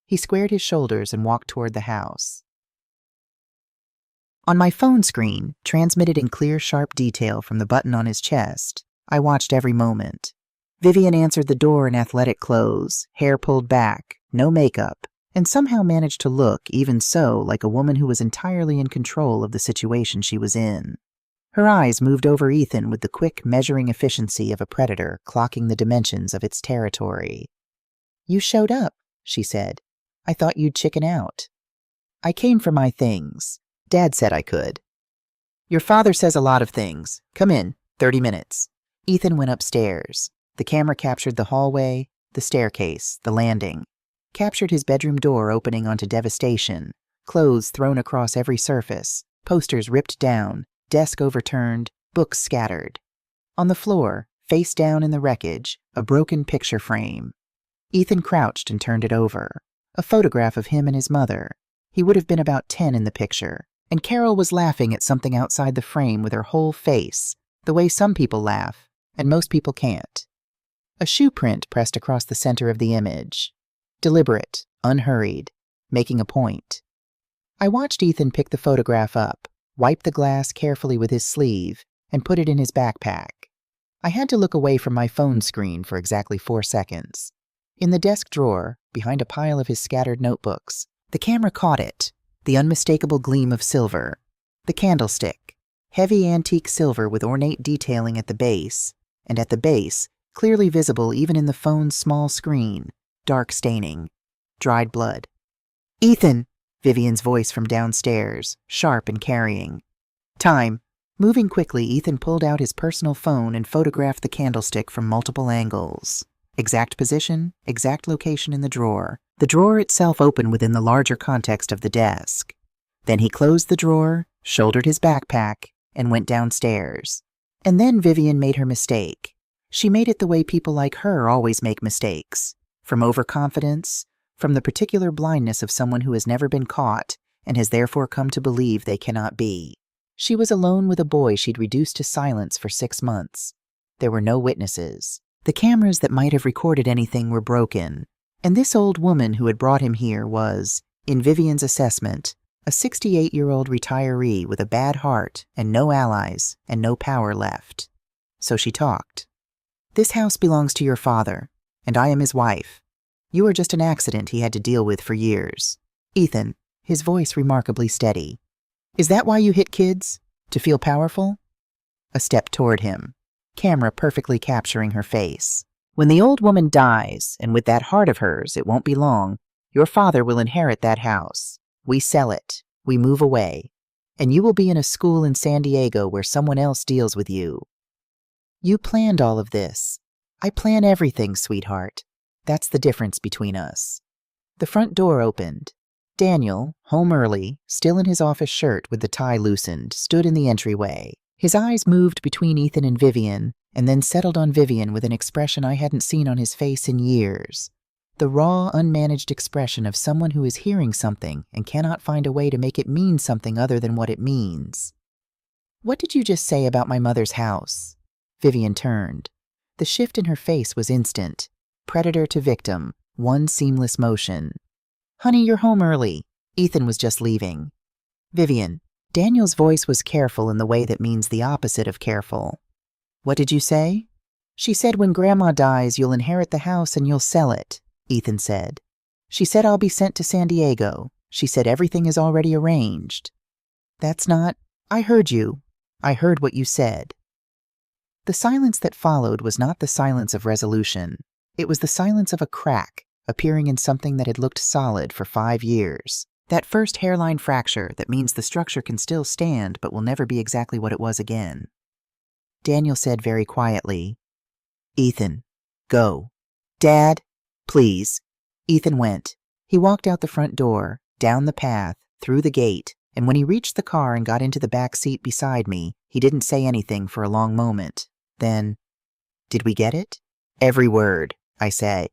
He squared his shoulders and walked toward the house. On my phone screen, transmitted in clear, sharp detail from the button on his chest, I watched every moment. Vivian answered the door in athletic clothes, hair pulled back, no makeup, and somehow managed to look, even so, like a woman who was entirely in control of the situation she was in. Her eyes moved over Ethan with the quick, measuring efficiency of a predator clocking the dimensions of its territory. "You showed up," she said. "I thought you'd chicken out." "I came for my things. Dad said I could." "Your father says a lot of things. Come in, 30 minutes. Ethan went upstairs. The camera captured the hallway, the staircase, the landing. Captured his bedroom door opening onto devastation, clothes thrown across every surface, posters ripped down, desk overturned, books scattered. On the floor, face down in the wreckage, a broken picture frame. Ethan crouched and turned it over. A photograph of him and his mother. He would have been about 10 in the picture, and Carol was laughing at something outside the frame with her whole face, the way some people laugh, and most people can't. A shoe print pressed across the center of the image. Deliberate, unhurried, making a point. I watched Ethan pick the photograph up, wipe the glass carefully with his sleeve, and put it in his backpack. I had to look away from my phone screen for exactly 4 seconds. In the desk drawer, behind a pile of his scattered notebooks, the camera caught it, the unmistakable gleam of silver. The candlestick, heavy antique silver with ornate detailing at the base, and at the base, clearly visible even in the phone's small screen, dark staining, dried blood. "Ethan!" Vivian's voice from downstairs, sharp and carrying. "Time." Moving quickly, Ethan pulled out his personal phone and photographed the candlestick from multiple angles. Exact position, exact location in the drawer itself open within the larger context of the desk. Then he closed the drawer, shouldered his backpack, and went downstairs. And then Vivian made her mistake. She made it the way people like her always make mistakes. From overconfidence, from the particular blindness of someone who has never been caught and has therefore come to believe they cannot be. She was alone with a boy she'd reduced to silence for 6 months. There were no witnesses. The cameras that might have recorded anything were broken. And this old woman who had brought him here was, in Vivian's assessment, a 68-year-old retiree with a bad heart and no allies and no power left. So she talked. "This house belongs to your father, and I am his wife. You are just an accident he had to deal with for years. Ethan," his voice remarkably steady. "Is that why you hit kids? To feel powerful?" A step toward him, camera perfectly capturing her face. "When the old woman dies, and with that heart of hers, it won't be long, your father will inherit that house. We sell it. We move away. And you will be in a school in San Diego where someone else deals with you. You planned all of this. I plan everything, sweetheart. That's the difference between us." The front door opened. Daniel, home early, still in his office shirt with the tie loosened, stood in the entryway. His eyes moved between Ethan and Vivian, and then settled on Vivian with an expression I hadn't seen on his face in years. The raw, unmanaged expression of someone who is hearing something and cannot find a way to make it mean something other than what it means. "What did you just say about my mother's house?" Vivian turned. The shift in her face was instant. Predator to victim, one seamless motion. "Honey, you're home early. Ethan was just leaving." "Vivian." Daniel's voice was careful in the way that means the opposite of careful. "What did you say?" "She said when Grandma dies, you'll inherit the house and you'll sell it," Ethan said. "She said I'll be sent to San Diego. She said everything is already arranged." "That's not—" "I heard you. I heard what you said." The silence that followed was not the silence of resolution. It was the silence of a crack appearing in something that had looked solid for 5 years. That first hairline fracture that means the structure can still stand but will never be exactly what it was again. Daniel said very quietly, "Ethan, go." "Dad, please." Ethan went. He walked out the front door, down the path, through the gate, and when he reached the car and got into the back seat beside me, he didn't say anything for a long moment. Then, "Did we get it?" "Every word," I said.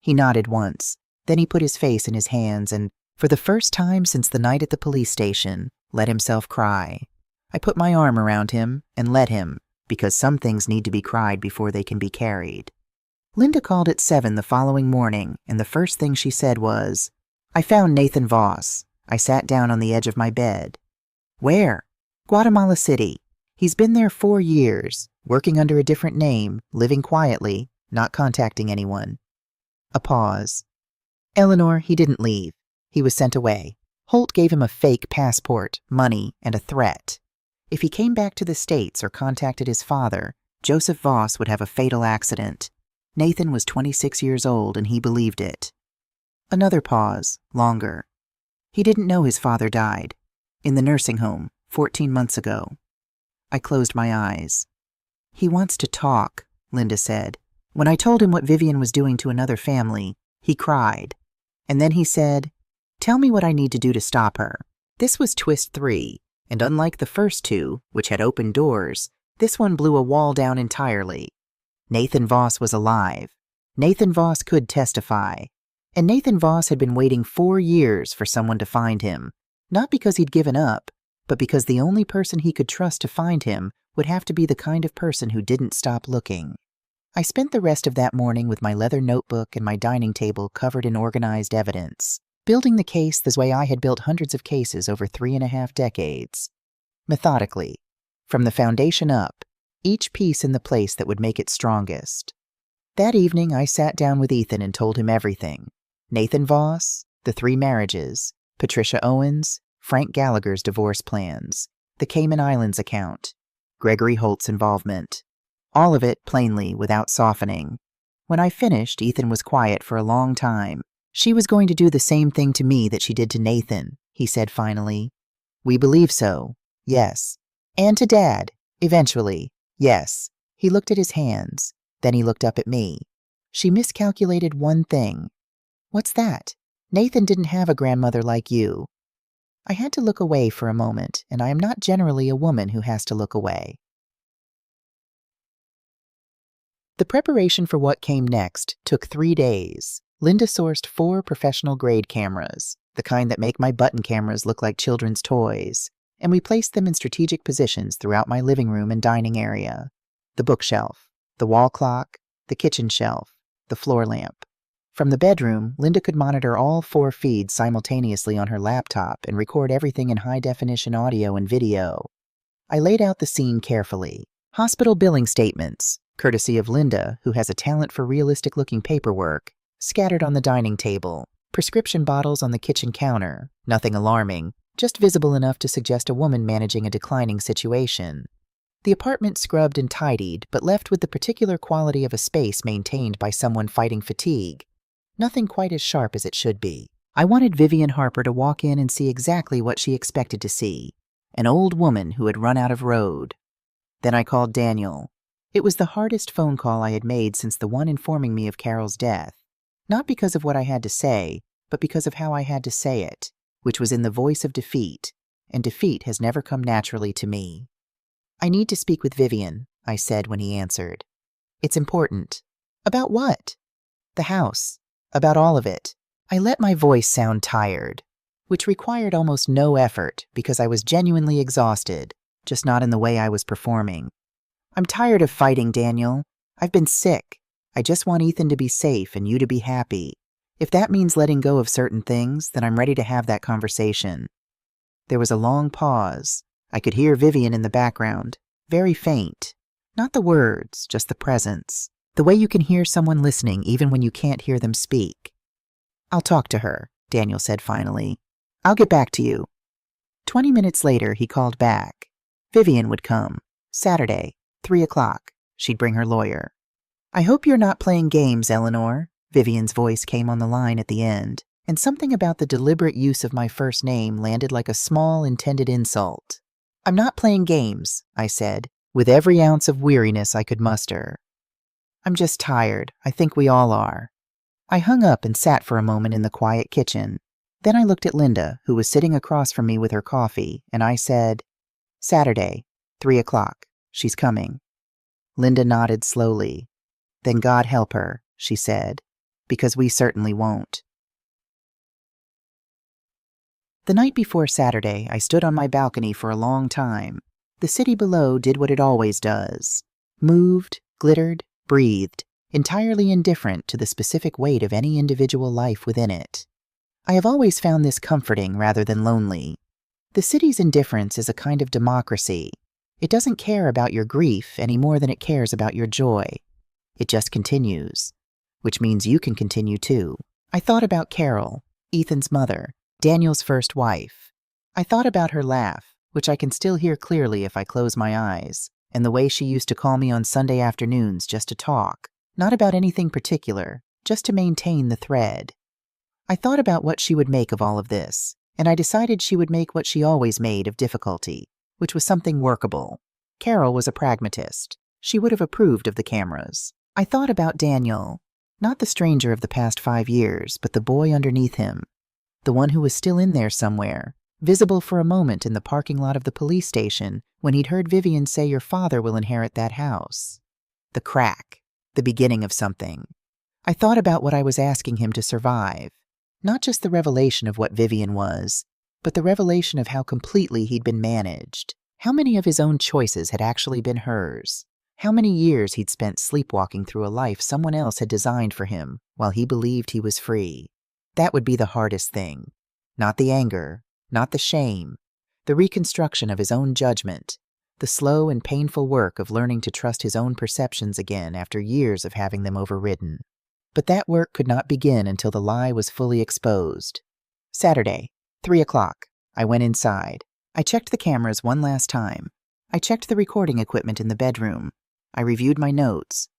He nodded once. Then he put his face in his hands and, for the first time since the night at the police station, let himself cry. I put my arm around him and let him, because some things need to be cried before they can be carried. Linda called at 7 the following morning, and the first thing she said was, "I found Nathan Voss." I sat down on the edge of my bed. "Where?" "Guatemala City. He's been there 4 years, working under a different name, living quietly, not contacting anyone." A pause. "Eleanor, he didn't leave. He was sent away. Holt gave him a fake passport, money, and a threat. If he came back to the States or contacted his father, Joseph Voss would have a fatal accident. Nathan was 26 years old and he believed it." Another pause, longer. "He didn't know his father died. In the nursing home, 14 months ago." I closed my eyes. "He wants to talk," Linda said. When I told him what Vivian was doing to another family, he cried. And then he said, "Tell me what I need to do to stop her." This was twist 3, and unlike the first 2, which had opened doors, this one blew a wall down entirely. Nathan Voss was alive. Nathan Voss could testify. And Nathan Voss had been waiting 4 years for someone to find him, not because he'd given up, but because the only person he could trust to find him would have to be the kind of person who didn't stop looking. I spent the rest of that morning with my leather notebook and my dining table covered in organized evidence, building the case the way I had built hundreds of cases over 3.5 decades. Methodically, from the foundation up, each piece in the place that would make it strongest. That evening, I sat down with Ethan and told him everything. Nathan Voss, the 3 marriages, Patricia Owens, Frank Gallagher's divorce plans, the Cayman Islands account, Gregory Holt's involvement. All of it plainly, without softening. When I finished, Ethan was quiet for a long time. "She was going to do the same thing to me that she did to Nathan," he said finally. "We believe so, yes. And to Dad, eventually, yes." He looked at his hands. Then he looked up at me. "She miscalculated one thing." "What's that?" "Nathan didn't have a grandmother like you." I had to look away for a moment, and I am not generally a woman who has to look away. The preparation for what came next took 3 days. Linda sourced 4 professional-grade cameras, the kind that make my button cameras look like children's toys, and we placed them in strategic positions throughout my living room and dining area. The bookshelf, the wall clock, the kitchen shelf, the floor lamp. From the bedroom, Linda could monitor all 4 feeds simultaneously on her laptop and record everything in high-definition audio and video. I laid out the scene carefully. Hospital billing statements, courtesy of Linda, who has a talent for realistic-looking paperwork, scattered on the dining table. Prescription bottles on the kitchen counter, nothing alarming, just visible enough to suggest a woman managing a declining situation. The apartment scrubbed and tidied, but left with the particular quality of a space maintained by someone fighting fatigue. Nothing quite as sharp as it should be. I wanted Vivian Harper to walk in and see exactly what she expected to see, an old woman who had run out of road. Then I called Daniel. It was the hardest phone call I had made since the one informing me of Carol's death. Not because of what I had to say, but because of how I had to say it, which was in the voice of defeat, and defeat has never come naturally to me. "I need to speak with Vivian," I said when he answered. "It's important." "About what?" "The house. About all of it." I let my voice sound tired, which required almost no effort because I was genuinely exhausted, just not in the way I was performing. "I'm tired of fighting, Daniel. I've been sick. I just want Ethan to be safe and you to be happy. If that means letting go of certain things, then I'm ready to have that conversation." There was a long pause. I could hear Vivian in the background, very faint. Not the words, just the presence. The way you can hear someone listening even when you can't hear them speak. "I'll talk to her," Daniel said finally. "I'll get back to you." 20 minutes later, he called back. Vivian would come. Saturday, 3 o'clock. She'd bring her lawyer. "I hope you're not playing games, Eleanor." Vivian's voice came on the line at the end, and something about the deliberate use of my first name landed like a small intended insult. "I'm not playing games," I said, with every ounce of weariness I could muster. "I'm just tired. I think we all are." I hung up and sat for a moment in the quiet kitchen. Then I looked at Linda, who was sitting across from me with her coffee, and I said, "Saturday, 3 o'clock. She's coming." Linda nodded slowly. "Then God help her," she said, "because we certainly won't." The night before Saturday, I stood on my balcony for a long time. The city below did what it always does. Moved, glittered, breathed, entirely indifferent to the specific weight of any individual life within it. I have always found this comforting rather than lonely. The city's indifference is a kind of democracy. It doesn't care about your grief any more than it cares about your joy. It just continues, which means you can continue too. I thought about Carol, Ethan's mother, Daniel's first wife. I thought about her laugh, which I can still hear clearly if I close my eyes, and the way she used to call me on Sunday afternoons just to talk, not about anything particular, just to maintain the thread. I thought about what she would make of all of this, and I decided she would make what she always made of difficulty, which was something workable. Carol was a pragmatist. She would have approved of the cameras. I thought about Daniel, not the stranger of the past 5 years, but the boy underneath him, the one who was still in there somewhere, visible for a moment in the parking lot of the police station when he'd heard Vivian say your father will inherit that house. The crack, the beginning of something. I thought about what I was asking him to survive, not just the revelation of what Vivian was, but the revelation of how completely he'd been managed, how many of his own choices had actually been hers, how many years he'd spent sleepwalking through a life someone else had designed for him while he believed he was free. That would be the hardest thing. Not the anger, not the shame, the reconstruction of his own judgment, the slow and painful work of learning to trust his own perceptions again after years of having them overridden. But that work could not begin until the lie was fully exposed. Saturday, 3 o'clock. I went inside. I checked the cameras one last time. I checked the recording equipment in the bedroom. I reviewed my notes.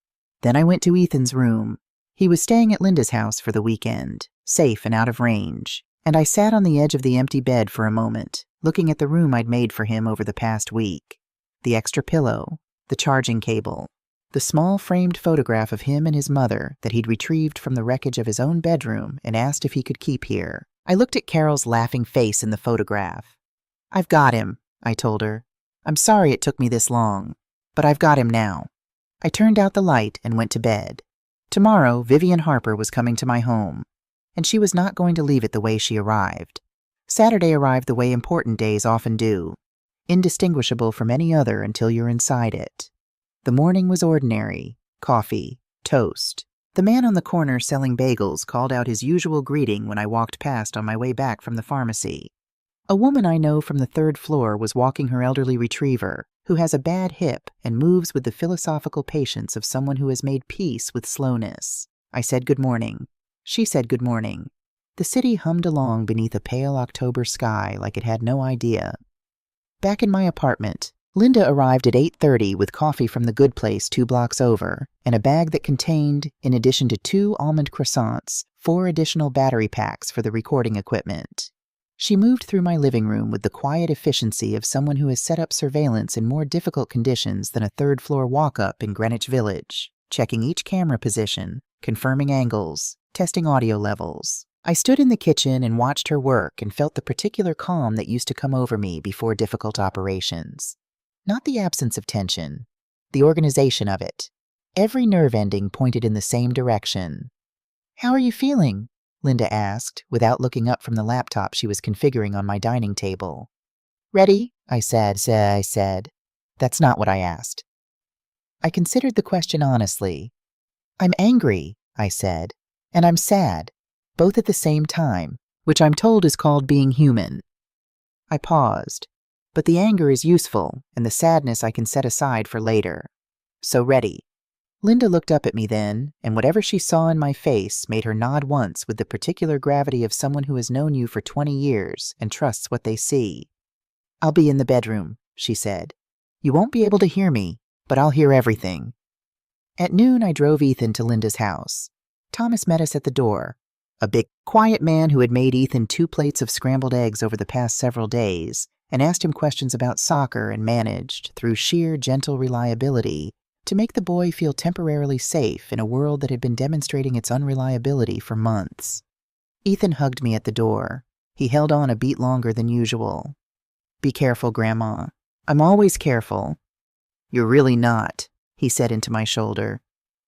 Then I went to Ethan's room. He was staying at Linda's house for the weekend, safe and out of range, and I sat on the edge of the empty bed for a moment, looking at the room I'd made for him over the past week. The extra pillow, the charging cable, the small framed photograph of him and his mother that he'd retrieved from the wreckage of his own bedroom and asked if he could keep here. I looked at Carol's laughing face in the photograph. "I've got him," I told her. "I'm sorry it took me this long, but I've got him now." I turned out the light and went to bed. Tomorrow, Vivian Harper was coming to my home, and she was not going to leave it the way she arrived. Saturday arrived the way important days often do, indistinguishable from any other until you're inside it. The morning was ordinary: coffee, toast. The man on the corner selling bagels called out his usual greeting when I walked past on my way back from the pharmacy. A woman I know from the 3rd floor was walking her elderly retriever, who has a bad hip and moves with the philosophical patience of someone who has made peace with slowness. I said good morning. She said good morning. The city hummed along beneath a pale October sky like it had no idea. Back in my apartment, Linda arrived at 8:30 with coffee from the Good Place 2 blocks over, and a bag that contained, in addition to 2 almond croissants, 4 additional battery packs for the recording equipment. She moved through my living room with the quiet efficiency of someone who has set up surveillance in more difficult conditions than a 3rd-floor walk-up in Greenwich Village, checking each camera position, confirming angles, testing audio levels. I stood in the kitchen and watched her work and felt the particular calm that used to come over me before difficult operations. Not the absence of tension, the organization of it. Every nerve ending pointed in the same direction. "How are you feeling?" Linda asked, without looking up from the laptop she was configuring on my dining table. "Ready?" I said. That's not what I asked. I considered the question honestly. "I'm angry," I said, "and I'm sad, both at the same time, which I'm told is called being human." I paused, but the anger is useful, and the sadness I can set aside for later. So ready. Linda looked up at me then, and whatever she saw in my face made her nod once with the particular gravity of someone who has known you for 20 years and trusts what they see. "I'll be in the bedroom," she said. "You won't be able to hear me, but I'll hear everything." At noon, I drove Ethan to Linda's house. Thomas met us at the door, a big, quiet man who had made Ethan 2 plates of scrambled eggs over the past several days and asked him questions about soccer and managed, through sheer gentle reliability, to make the boy feel temporarily safe in a world that had been demonstrating its unreliability for months. Ethan hugged me at the door. He held on a beat longer than usual. "Be careful, Grandma." "I'm always careful." "You're really not," he said into my shoulder.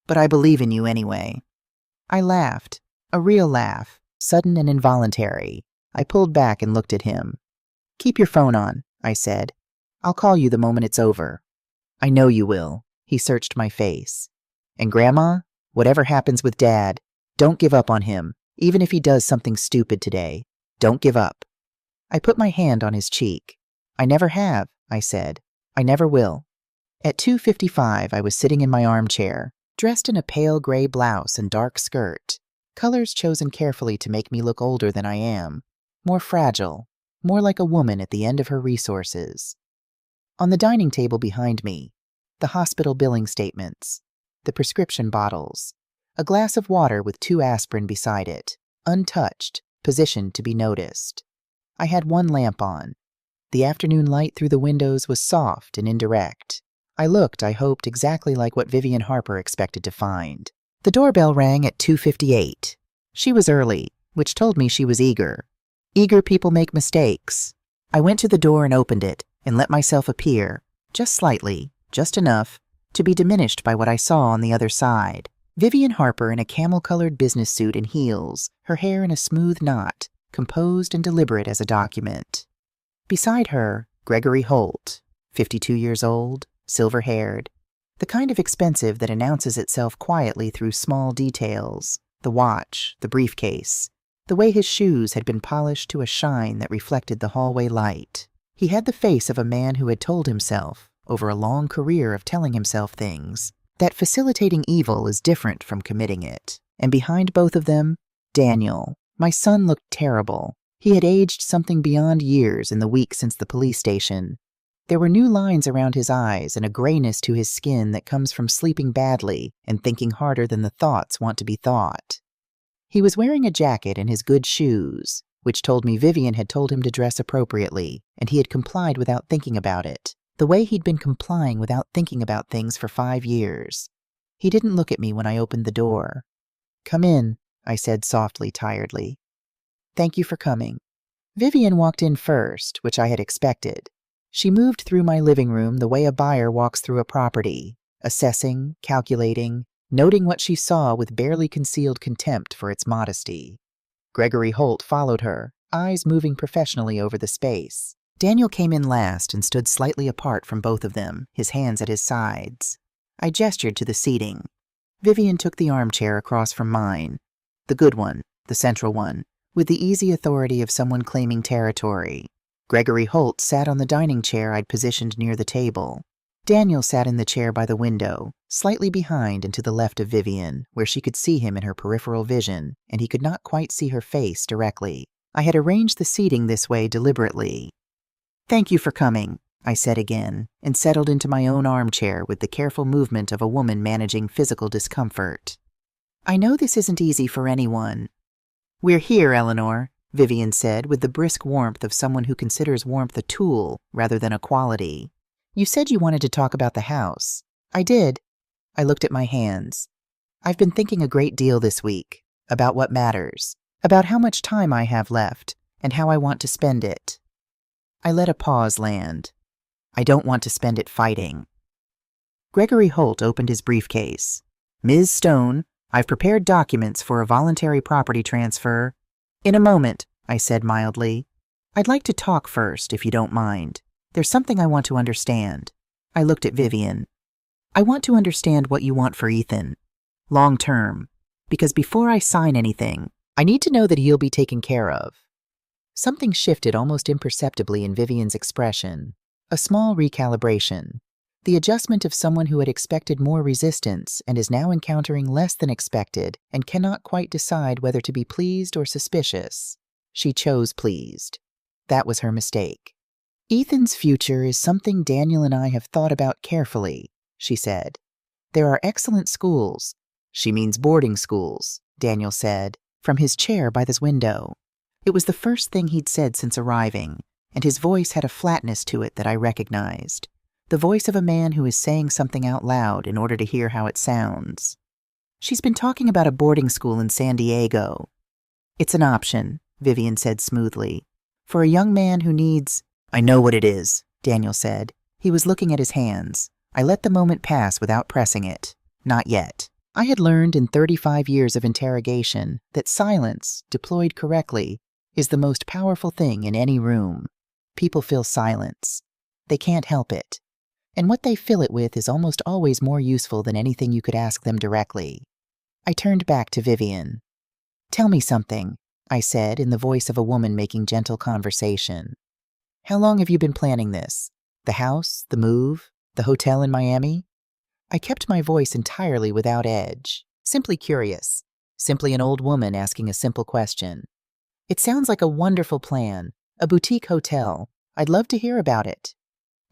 "But I believe in you anyway." I laughed, a real laugh, sudden and involuntary. I pulled back and looked at him. "Keep your phone on," I said. "I'll call you the moment it's over." "I know you will." He searched my face. "And Grandma, whatever happens with Dad, don't give up on him, even if he does something stupid today. Don't give up." I put my hand on his cheek. "I never have," I said. "I never will." At 2:55, I was sitting in my armchair, dressed in a pale gray blouse and dark skirt, colors chosen carefully to make me look older than I am, more fragile, more like a woman at the end of her resources. On the dining table behind me, the hospital billing statements, the prescription bottles, a glass of water with 2 aspirin beside it, untouched, positioned to be noticed. I had one lamp on. The afternoon light through the windows was soft and indirect. I looked, I hoped, exactly like what Vivian Harper expected to find. The doorbell rang at 2:58. She was early, which told me she was eager. Eager people make mistakes. I went to the door and opened it and let myself appear, just slightly, just enough, to be diminished by what I saw on the other side. Vivian Harper in a camel-colored business suit and heels, her hair in a smooth knot, composed and deliberate as a document. Beside her, Gregory Holt, 52 years old, silver-haired, the kind of expensive that announces itself quietly through small details, the watch, the briefcase, the way his shoes had been polished to a shine that reflected the hallway light. He had the face of a man who had told himself, over a long career of telling himself things, that facilitating evil is different from committing it. And behind both of them, Daniel. My son looked terrible. He had aged something beyond years in the week since the police station. There were new lines around his eyes and a grayness to his skin that comes from sleeping badly and thinking harder than the thoughts want to be thought. He was wearing a jacket and his good shoes, which told me Vivian had told him to dress appropriately, and he had complied without thinking about it, the way he'd been complying without thinking about things for 5 years. He didn't look at me when I opened the door. "Come in," I said softly, tiredly. "Thank you for coming." Vivian walked in first, which I had expected. She moved through my living room the way a buyer walks through a property, assessing, calculating, noting what she saw with barely concealed contempt for its modesty. Gregory Holt followed her, eyes moving professionally over the space. Daniel came in last and stood slightly apart from both of them, his hands at his sides. I gestured to the seating. Vivian took the armchair across from mine, the good one, the central one, with the easy authority of someone claiming territory. Gregory Holt sat on the dining chair I'd positioned near the table. Daniel sat in the chair by the window, slightly behind and to the left of Vivian, where she could see him in her peripheral vision, and he could not quite see her face directly. I had arranged the seating this way deliberately. "Thank you for coming," I said again, and settled into my own armchair with the careful movement of a woman managing physical discomfort. "I know this isn't easy for anyone." "We're here, Eleanor," Vivian said with the brisk warmth of someone who considers warmth a tool rather than a quality. "You said you wanted to talk about the house." "I did." I looked at my hands. "I've been thinking a great deal this week, about what matters, about how much time I have left, and how I want to spend it." I let a pause land. "I don't want to spend it fighting." Gregory Holt opened his briefcase. "Ms. Stone, I've prepared documents for a voluntary property transfer." "In a moment," I said mildly. "I'd like to talk first, if you don't mind. There's something I want to understand." I looked at Vivian. "I want to understand what you want for Ethan, long term, because before I sign anything, I need to know that he'll be taken care of." Something shifted almost imperceptibly in Vivian's expression, a small recalibration, the adjustment of someone who had expected more resistance and is now encountering less than expected and cannot quite decide whether to be pleased or suspicious. She chose pleased. That was her mistake. "Ethan's future is something Daniel and I have thought about carefully," she said. "There are excellent schools." "She means boarding schools," Daniel said, from his chair by this window. It was the first thing he'd said since arriving, and his voice had a flatness to it that I recognized. The voice of a man who is saying something out loud in order to hear how it sounds. "She's been talking about a boarding school in San Diego." "It's an option," Vivian said smoothly, "for a young man who needs—" "I know what it is," Daniel said. He was looking at his hands. I let the moment pass without pressing it. Not yet. I had learned in 35 years of interrogation that silence, deployed correctly, is the most powerful thing in any room. People feel silence. They can't help it. And what they fill it with is almost always more useful than anything you could ask them directly. I turned back to Vivian. "Tell me something," I said in the voice of a woman making gentle conversation. "How long have you been planning this? The house, the move, the hotel in Miami?" I kept my voice entirely without edge, simply curious, simply an old woman asking a simple question. "It sounds like a wonderful plan, a boutique hotel. I'd love to hear about it."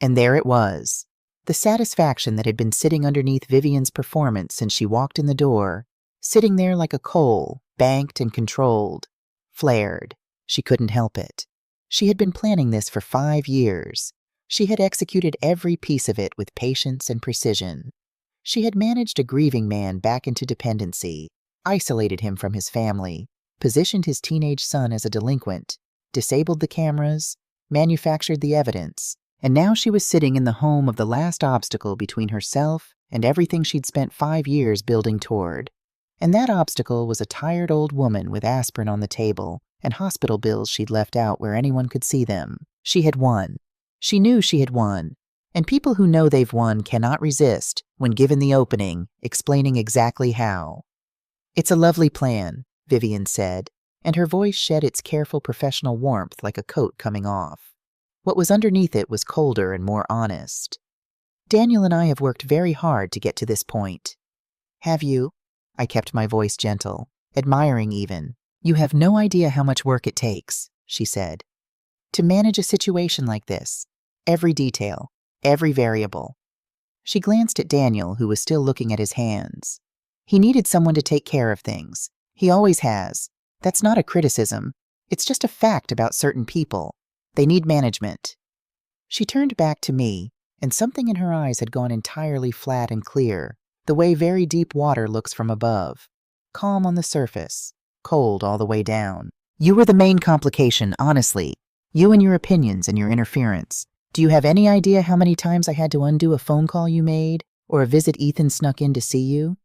And there it was. The satisfaction that had been sitting underneath Vivian's performance since she walked in the door, sitting there like a coal, banked and controlled, flared. She couldn't help it. She had been planning this for 5 years. She had executed every piece of it with patience and precision. She had managed a grieving man back into dependency, isolated him from his family, positioned his teenage son as a delinquent, disabled the cameras, manufactured the evidence, and now she was sitting in the home of the last obstacle between herself and everything she'd spent 5 years building toward. And that obstacle was a tired old woman with aspirin on the table and hospital bills she'd left out where anyone could see them. She had won. She knew she had won. And people who know they've won cannot resist, when given the opening, explaining exactly how. "It's a lovely plan," Vivian said, and her voice shed its careful professional warmth like a coat coming off. What was underneath it was colder and more honest. "Daniel and I have worked very hard to get to this point." "Have you?" I kept my voice gentle, admiring even. "You have no idea how much work it takes," she said, "to manage a situation like this. Every detail, every variable." She glanced at Daniel, who was still looking at his hands. "He needed someone to take care of things. He always has. That's not a criticism. It's just a fact about certain people. They need management." She turned back to me, and something in her eyes had gone entirely flat and clear, the way very deep water looks from above. Calm on the surface, cold all the way down. "You were the main complication, honestly. You and your opinions and your interference. Do you have any idea how many times I had to undo a phone call you made, or a visit Ethan snuck in to see you?"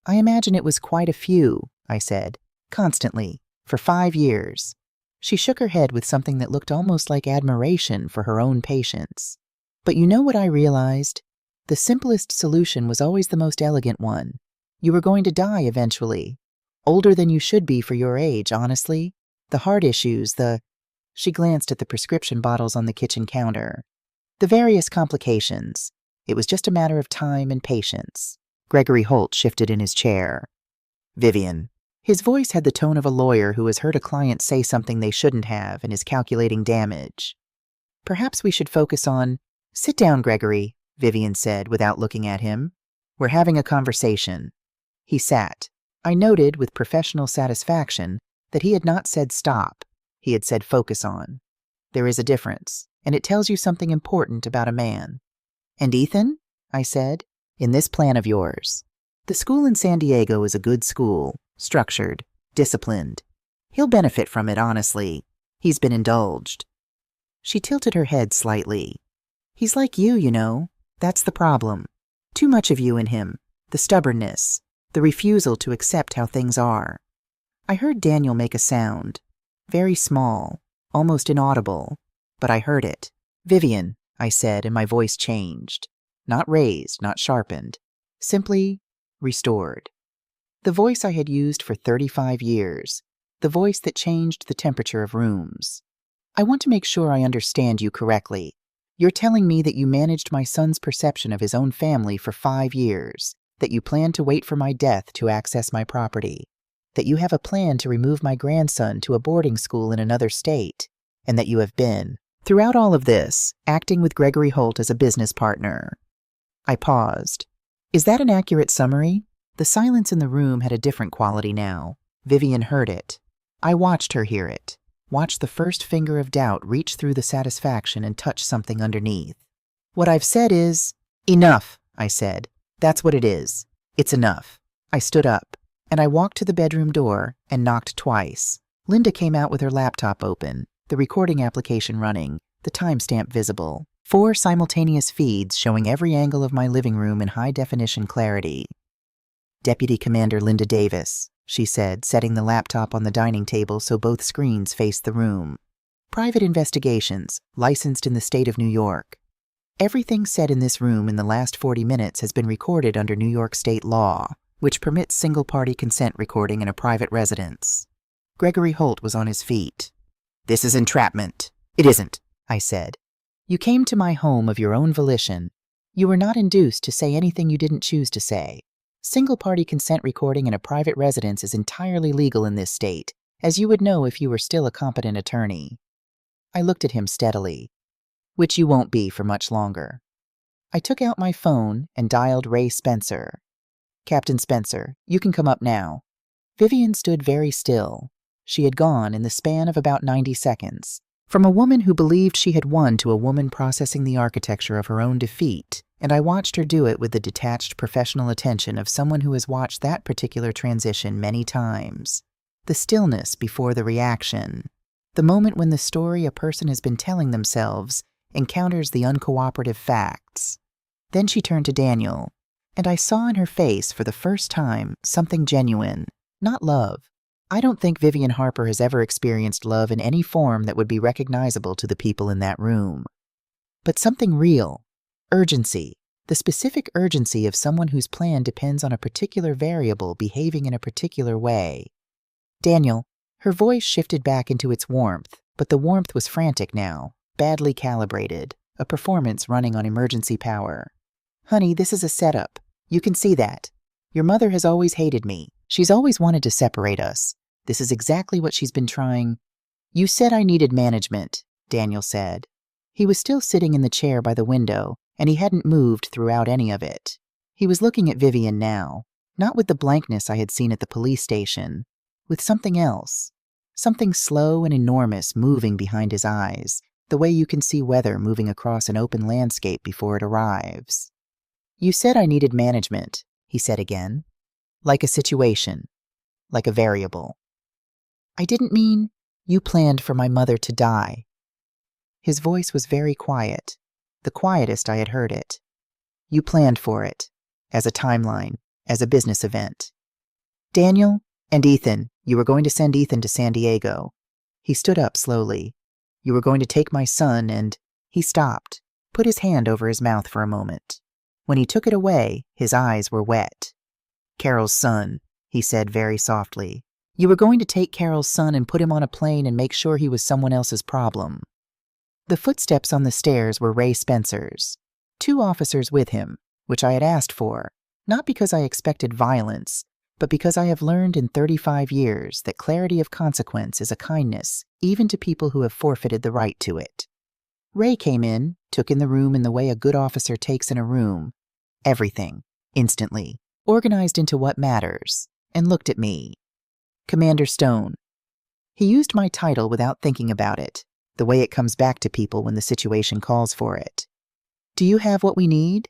"I imagine it was quite a few," I said, "constantly, for 5 years." She shook her head with something that looked almost like admiration for her own patience. "But you know what I realized? The simplest solution was always the most elegant one. You were going to die eventually. Older than you should be for your age, honestly. The heart issues, She glanced at the prescription bottles on the kitchen counter. "The various complications. It was just a matter of time and patience." Gregory Holt shifted in his chair. "Vivian." His voice had the tone of a lawyer who has heard a client say something they shouldn't have and is calculating damage. "Perhaps we should focus on—" "Sit down, Gregory," Vivian said without looking at him. "We're having a conversation." He sat. I noted with professional satisfaction that he had not said stop. He had said focus on. There is a difference, and it tells you something important about a man. "And Ethan?" I said. "In this plan of yours. The school in San Diego is a good school, structured, disciplined. He'll benefit from it, honestly. He's been indulged." She tilted her head slightly. "He's like you know. That's the problem. Too much of you in him. The stubbornness, the refusal to accept how things are." I heard Daniel make a sound. Very small, almost inaudible, but I heard it. "Vivian," I said, and my voice changed. Not raised, not sharpened. Simply restored. The voice I had used for 35 years. The voice that changed the temperature of rooms. "I want to make sure I understand you correctly. You're telling me that you managed my son's perception of his own family for 5 years, that you planned to wait for my death to access my property, that you have a plan to remove my grandson to a boarding school in another state, and that you have been, throughout all of this, acting with Gregory Holt as a business partner." I paused. "Is that an accurate summary?" The silence in the room had a different quality now. Vivian heard it. I watched her hear it. Watched the first finger of doubt reach through the satisfaction and touch something underneath. "What I've said is—" "Enough," I said. "That's what it is. It's enough." I stood up, and I walked to the bedroom door and knocked twice. Linda came out with her laptop open, the recording application running, the timestamp visible. 4 simultaneous feeds showing every angle of my living room in high-definition clarity. "Deputy Commander Linda Davis," she said, setting the laptop on the dining table so both screens faced the room. "Private investigations, licensed in the state of New York. Everything said in this room in the last 40 minutes has been recorded under New York state law, which permits single-party consent recording in a private residence." Gregory Holt was on his feet. "This is entrapment." "It isn't," I said. "You came to my home of your own volition. You were not induced to say anything you didn't choose to say. Single-party consent recording in a private residence is entirely legal in this state, as you would know if you were still a competent attorney." I looked at him steadily. "Which you won't be for much longer." I took out my phone and dialed Ray Spencer. "Captain Spencer, you can come up now." Vivian stood very still. She had gone in the span of about 90 seconds. From a woman who believed she had won to a woman processing the architecture of her own defeat, and I watched her do it with the detached professional attention of someone who has watched that particular transition many times. The stillness before the reaction. The moment when the story a person has been telling themselves encounters the uncooperative facts. Then she turned to Daniel, and I saw in her face for the first time something genuine, not love. I don't think Vivian Harper has ever experienced love in any form that would be recognizable to the people in that room. But something real. Urgency. The specific urgency of someone whose plan depends on a particular variable behaving in a particular way. Daniel, her voice shifted back into its warmth, but the warmth was frantic now, badly calibrated, a performance running on emergency power. Honey, this is a setup. You can see that. Your mother has always hated me. She's always wanted to separate us. This is exactly what she's been trying. You said I needed management, Daniel said. He was still sitting in the chair by the window, and he hadn't moved throughout any of it. He was looking at Vivian now, not with the blankness I had seen at the police station, with something else. Something slow and enormous moving behind his eyes, the way you can see weather moving across an open landscape before it arrives. You said I needed management, he said again. Like a situation. Like a variable. I didn't mean you planned for my mother to die. His voice was very quiet, the quietest I had heard it. You planned for it, as a timeline, as a business event. Daniel and Ethan, you were going to send Ethan to San Diego. He stood up slowly. You were going to take my son and... He stopped, put his hand over his mouth for a moment. When he took it away, his eyes were wet. Carol's son, he said very softly. You were going to take Carol's son and put him on a plane and make sure he was someone else's problem. The footsteps on the stairs were Ray Spencer's. 2 officers with him, which I had asked for, not because I expected violence, but because I have learned in 35 years that clarity of consequence is a kindness, even to people who have forfeited the right to it. Ray came in, took in the room in the way a good officer takes in a room. Everything, instantly, organized into what matters, and looked at me. Commander Stone. He used my title without thinking about it, the way it comes back to people when the situation calls for it. Do you have what we need?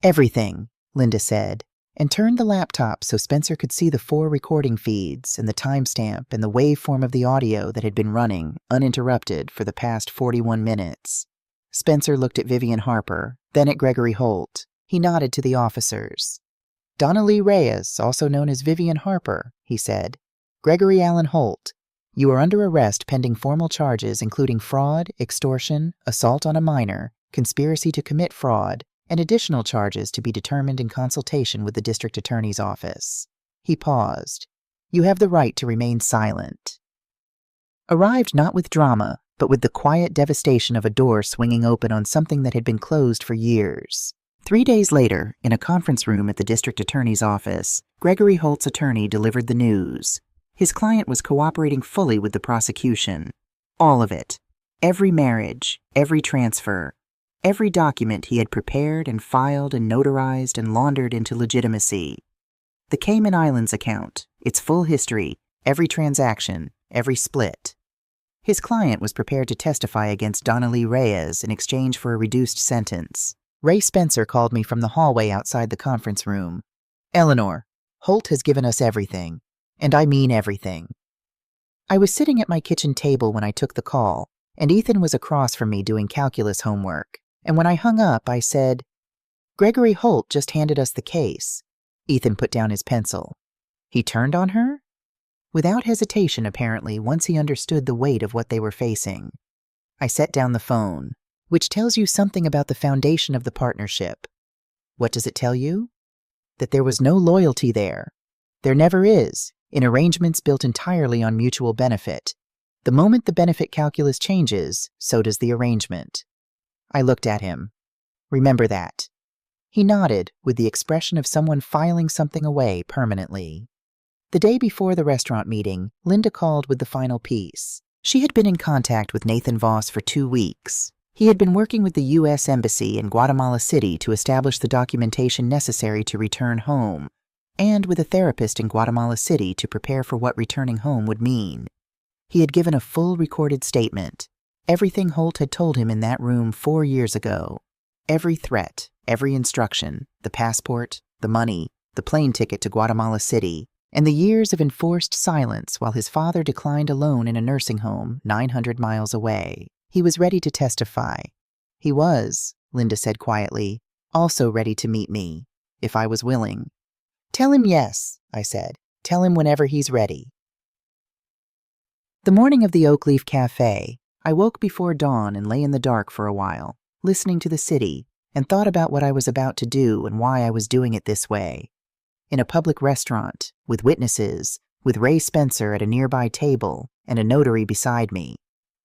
Everything, Linda said, and turned the laptop so Spencer could see the 4 recording feeds and the timestamp and the waveform of the audio that had been running, uninterrupted, for the past 41 minutes. Spencer looked at Vivian Harper, then at Gregory Holt. He nodded to the officers. Donna Lee Reyes, also known as Vivian Harper, he said. Gregory Allen Holt, you are under arrest pending formal charges including fraud, extortion, assault on a minor, conspiracy to commit fraud, and additional charges to be determined in consultation with the district attorney's office. He paused. You have the right to remain silent. Arrived not with drama, but with the quiet devastation of a door swinging open on something that had been closed for years. 3 days later, in a conference room at the district attorney's office, Gregory Holt's attorney delivered the news. His client was cooperating fully with the prosecution. All of it. Every marriage, every transfer, every document he had prepared and filed and notarized and laundered into legitimacy. The Cayman Islands account, its full history, every transaction, every split. His client was prepared to testify against Donna Lee Reyes in exchange for a reduced sentence. Ray Spencer called me from the hallway outside the conference room. Eleanor, Holt has given us everything. And I mean everything. I was sitting at my kitchen table when I took the call, and Ethan was across from me doing calculus homework. And when I hung up, I said, Gregory Holt just handed us the case. Ethan put down his pencil. He turned on her? Without hesitation, apparently, once he understood the weight of what they were facing. I set down the phone, which tells you something about the foundation of the partnership. What does it tell you? That there was no loyalty there. There never is. In arrangements built entirely on mutual benefit. The moment the benefit calculus changes, so does the arrangement. I looked at him. Remember that. He nodded, with the expression of someone filing something away permanently. The day before the restaurant meeting, Linda called with the final piece. She had been in contact with Nathan Voss for 2 weeks. He had been working with the U.S. Embassy in Guatemala City to establish the documentation necessary to return home, and with a therapist in Guatemala City to prepare for what returning home would mean. He had given a full recorded statement. Everything Holt had told him in that room 4 years ago. Every threat, every instruction, the passport, the money, the plane ticket to Guatemala City, and the years of enforced silence while his father declined alone in a nursing home 900 miles away. He was ready to testify. He was, Linda said quietly, also ready to meet me, if I was willing. Tell him yes, I said. Tell him whenever he's ready. The morning of the Oak Leaf Cafe, I woke before dawn and lay in the dark for a while, listening to the city, and thought about what I was about to do and why I was doing it this way. In a public restaurant, with witnesses, with Ray Spencer at a nearby table and a notary beside me,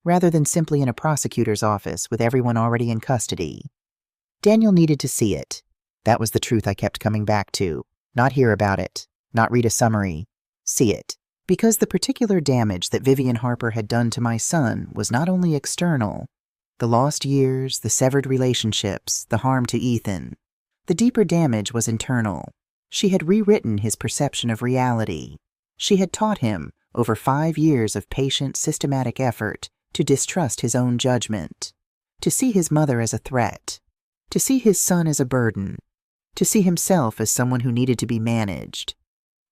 rather than simply in a prosecutor's office with everyone already in custody. Daniel needed to see it. That was the truth I kept coming back to. Not hear about it, not read a summary. See it. Because the particular damage that Vivian Harper had done to my son was not only external, the lost years, the severed relationships, the harm to Ethan. The deeper damage was internal. She had rewritten his perception of reality. She had taught him, over 5 years of patient, systematic effort, to distrust his own judgment, to see his mother as a threat, to see his son as a burden, to see himself as someone who needed to be managed.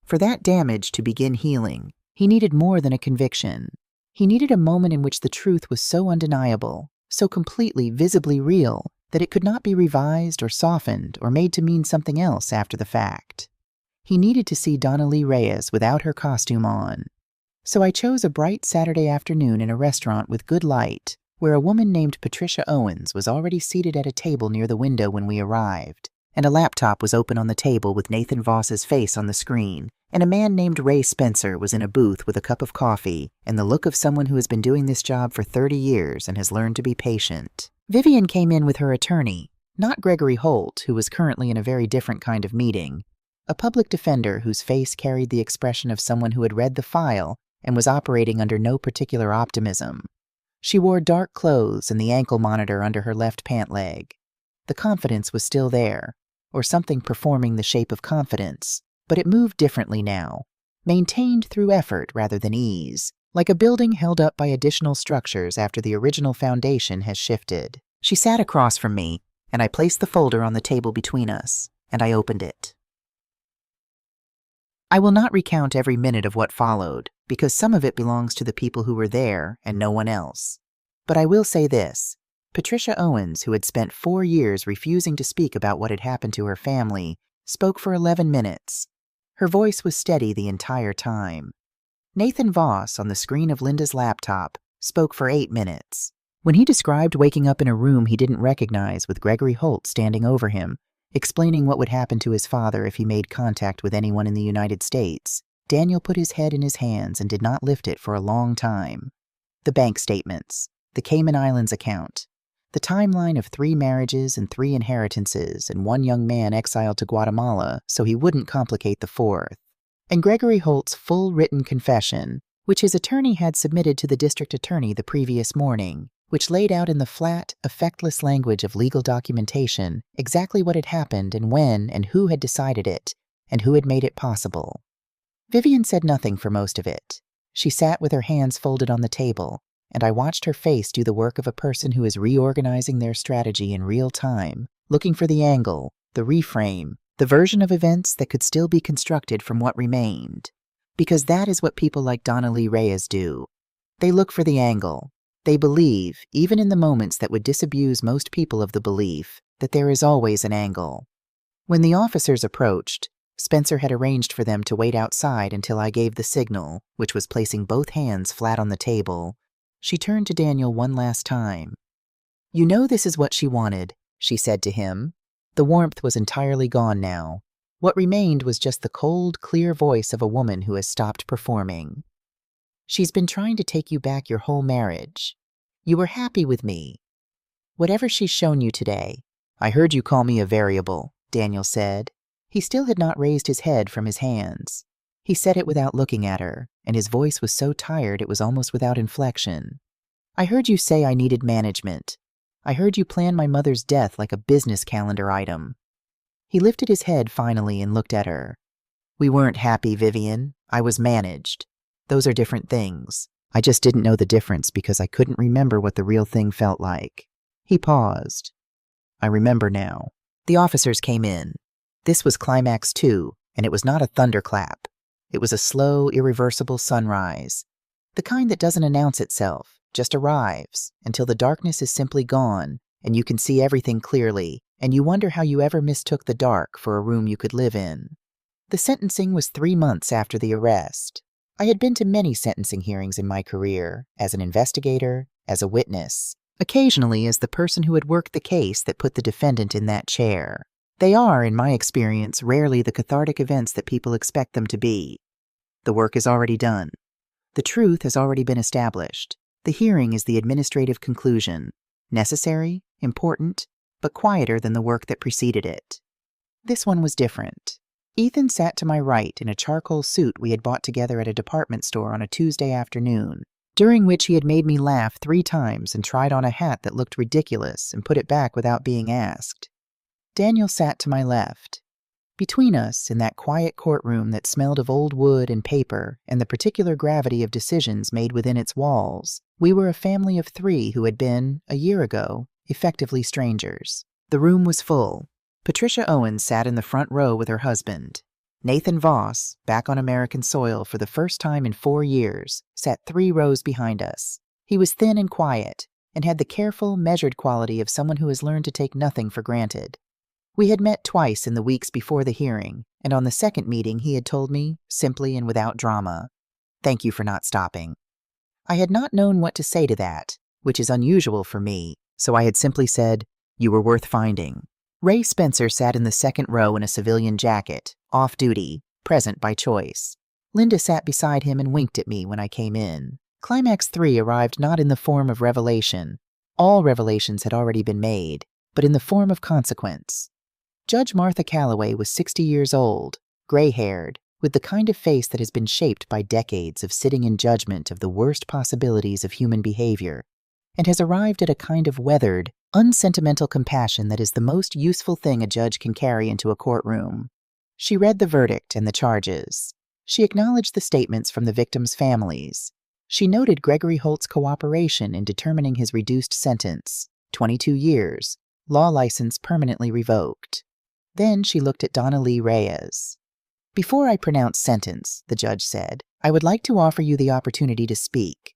For that damage to begin healing, he needed more than a conviction. He needed a moment in which the truth was so undeniable, so completely, visibly real, that it could not be revised or softened or made to mean something else after the fact. He needed to see Donna Lee Reyes without her costume on. So I chose a bright Saturday afternoon in a restaurant with good light, where a woman named Patricia Owens was already seated at a table near the window when we arrived, and a laptop was open on the table with Nathan Voss's face on the screen, and a man named Ray Spencer was in a booth with a cup of coffee and the look of someone who has been doing this job for 30 years and has learned to be patient. Vivian came in with her attorney, not Gregory Holt, who was currently in a very different kind of meeting, a public defender whose face carried the expression of someone who had read the file and was operating under no particular optimism. She wore dark clothes and the ankle monitor under her left pant leg. The confidence was still there, or something performing the shape of confidence, but it moved differently now, maintained through effort rather than ease, like a building held up by additional structures after the original foundation has shifted. She sat across from me, and I placed the folder on the table between us, and I opened it. I will not recount every minute of what followed, because some of it belongs to the people who were there and no one else. But I will say this. Patricia Owens, who had spent 4 years refusing to speak about what had happened to her family, spoke for 11 minutes. Her voice was steady the entire time. Nathan Voss, on the screen of Linda's laptop, spoke for 8 minutes. When he described waking up in a room he didn't recognize with Gregory Holt standing over him, explaining what would happen to his father if he made contact with anyone in the United States, Daniel put his head in his hands and did not lift it for a long time. The bank statements, the Cayman Islands account, the timeline of 3 marriages and 3 inheritances and 1 young man exiled to Guatemala so he wouldn't complicate the 4th, and Gregory Holt's full written confession, which his attorney had submitted to the district attorney the previous morning, which laid out in the flat, effectless language of legal documentation exactly what had happened and when and who had decided it, and who had made it possible. Vivian said nothing for most of it. She sat with her hands folded on the table, and I watched her face do the work of a person who is reorganizing their strategy in real time, looking for the angle, the reframe, the version of events that could still be constructed from what remained. Because that is what people like Donna Lee Reyes do. They look for the angle. They believe, even in the moments that would disabuse most people of the belief, that there is always an angle. When the officers approached, Spencer had arranged for them to wait outside until I gave the signal, which was placing both hands flat on the table. She turned to Daniel one last time. "You know this is what she wanted," she said to him. The warmth was entirely gone now. What remained was just the cold, clear voice of a woman who has stopped performing. "She's been trying to take you back your whole marriage. You were happy with me. Whatever she's shown you today." "I heard you call me a variable," Daniel said. He still had not raised his head from his hands. He said it without looking at her, and his voice was so tired it was almost without inflection. "I heard you say I needed management. I heard you plan my mother's death like a business calendar item." He lifted his head finally and looked at her. "We weren't happy, Vivian. I was managed. Those are different things. I just didn't know the difference because I couldn't remember what the real thing felt like. He paused. I remember now. The officers came in. This was Climax 2, and it was not a thunderclap. It was a slow, irreversible sunrise. The kind that doesn't announce itself, just arrives, until the darkness is simply gone, and you can see everything clearly, and you wonder how you ever mistook the dark for a room you could live in. The sentencing was 3 months after the arrest. I had been to many sentencing hearings in my career, as an investigator, as a witness, occasionally as the person who had worked the case that put the defendant in that chair. They are, in my experience, rarely the cathartic events that people expect them to be. The work is already done. The truth has already been established. The hearing is the administrative conclusion, necessary, important, but quieter than the work that preceded it. This one was different. Ethan sat to my right in a charcoal suit we had bought together at a department store on a Tuesday afternoon, during which he had made me laugh 3 times and tried on a hat that looked ridiculous and put it back without being asked. Daniel sat to my left. Between us, in that quiet courtroom that smelled of old wood and paper and the particular gravity of decisions made within its walls, we were a family of 3 who had been, a year ago, effectively strangers. The room was full. Patricia Owens sat in the front row with her husband. Nathan Voss, back on American soil for the first time in 4 years, sat 3 rows behind us. He was thin and quiet, and had the careful, measured quality of someone who has learned to take nothing for granted. We had met twice in the weeks before the hearing, and on the second meeting he had told me, simply and without drama, "Thank you for not stopping." I had not known what to say to that, which is unusual for me, so I had simply said, "You were worth finding." Ray Spencer sat in the second row in a civilian jacket, off-duty, present by choice. Linda sat beside him and winked at me when I came in. Climax 3 arrived not in the form of revelation. All revelations had already been made, but in the form of consequence. Judge Martha Calloway was 60 years old, gray-haired, with the kind of face that has been shaped by decades of sitting in judgment of the worst possibilities of human behavior, and has arrived at a kind of weathered, unsentimental compassion that is the most useful thing a judge can carry into a courtroom. She read the verdict and the charges. She acknowledged the statements from the victims' families. She noted Gregory Holt's cooperation in determining his reduced sentence, 22 years, law license permanently revoked. Then she looked at Donna Lee Reyes. "Before I pronounce sentence," the judge said, "I would like to offer you the opportunity to speak."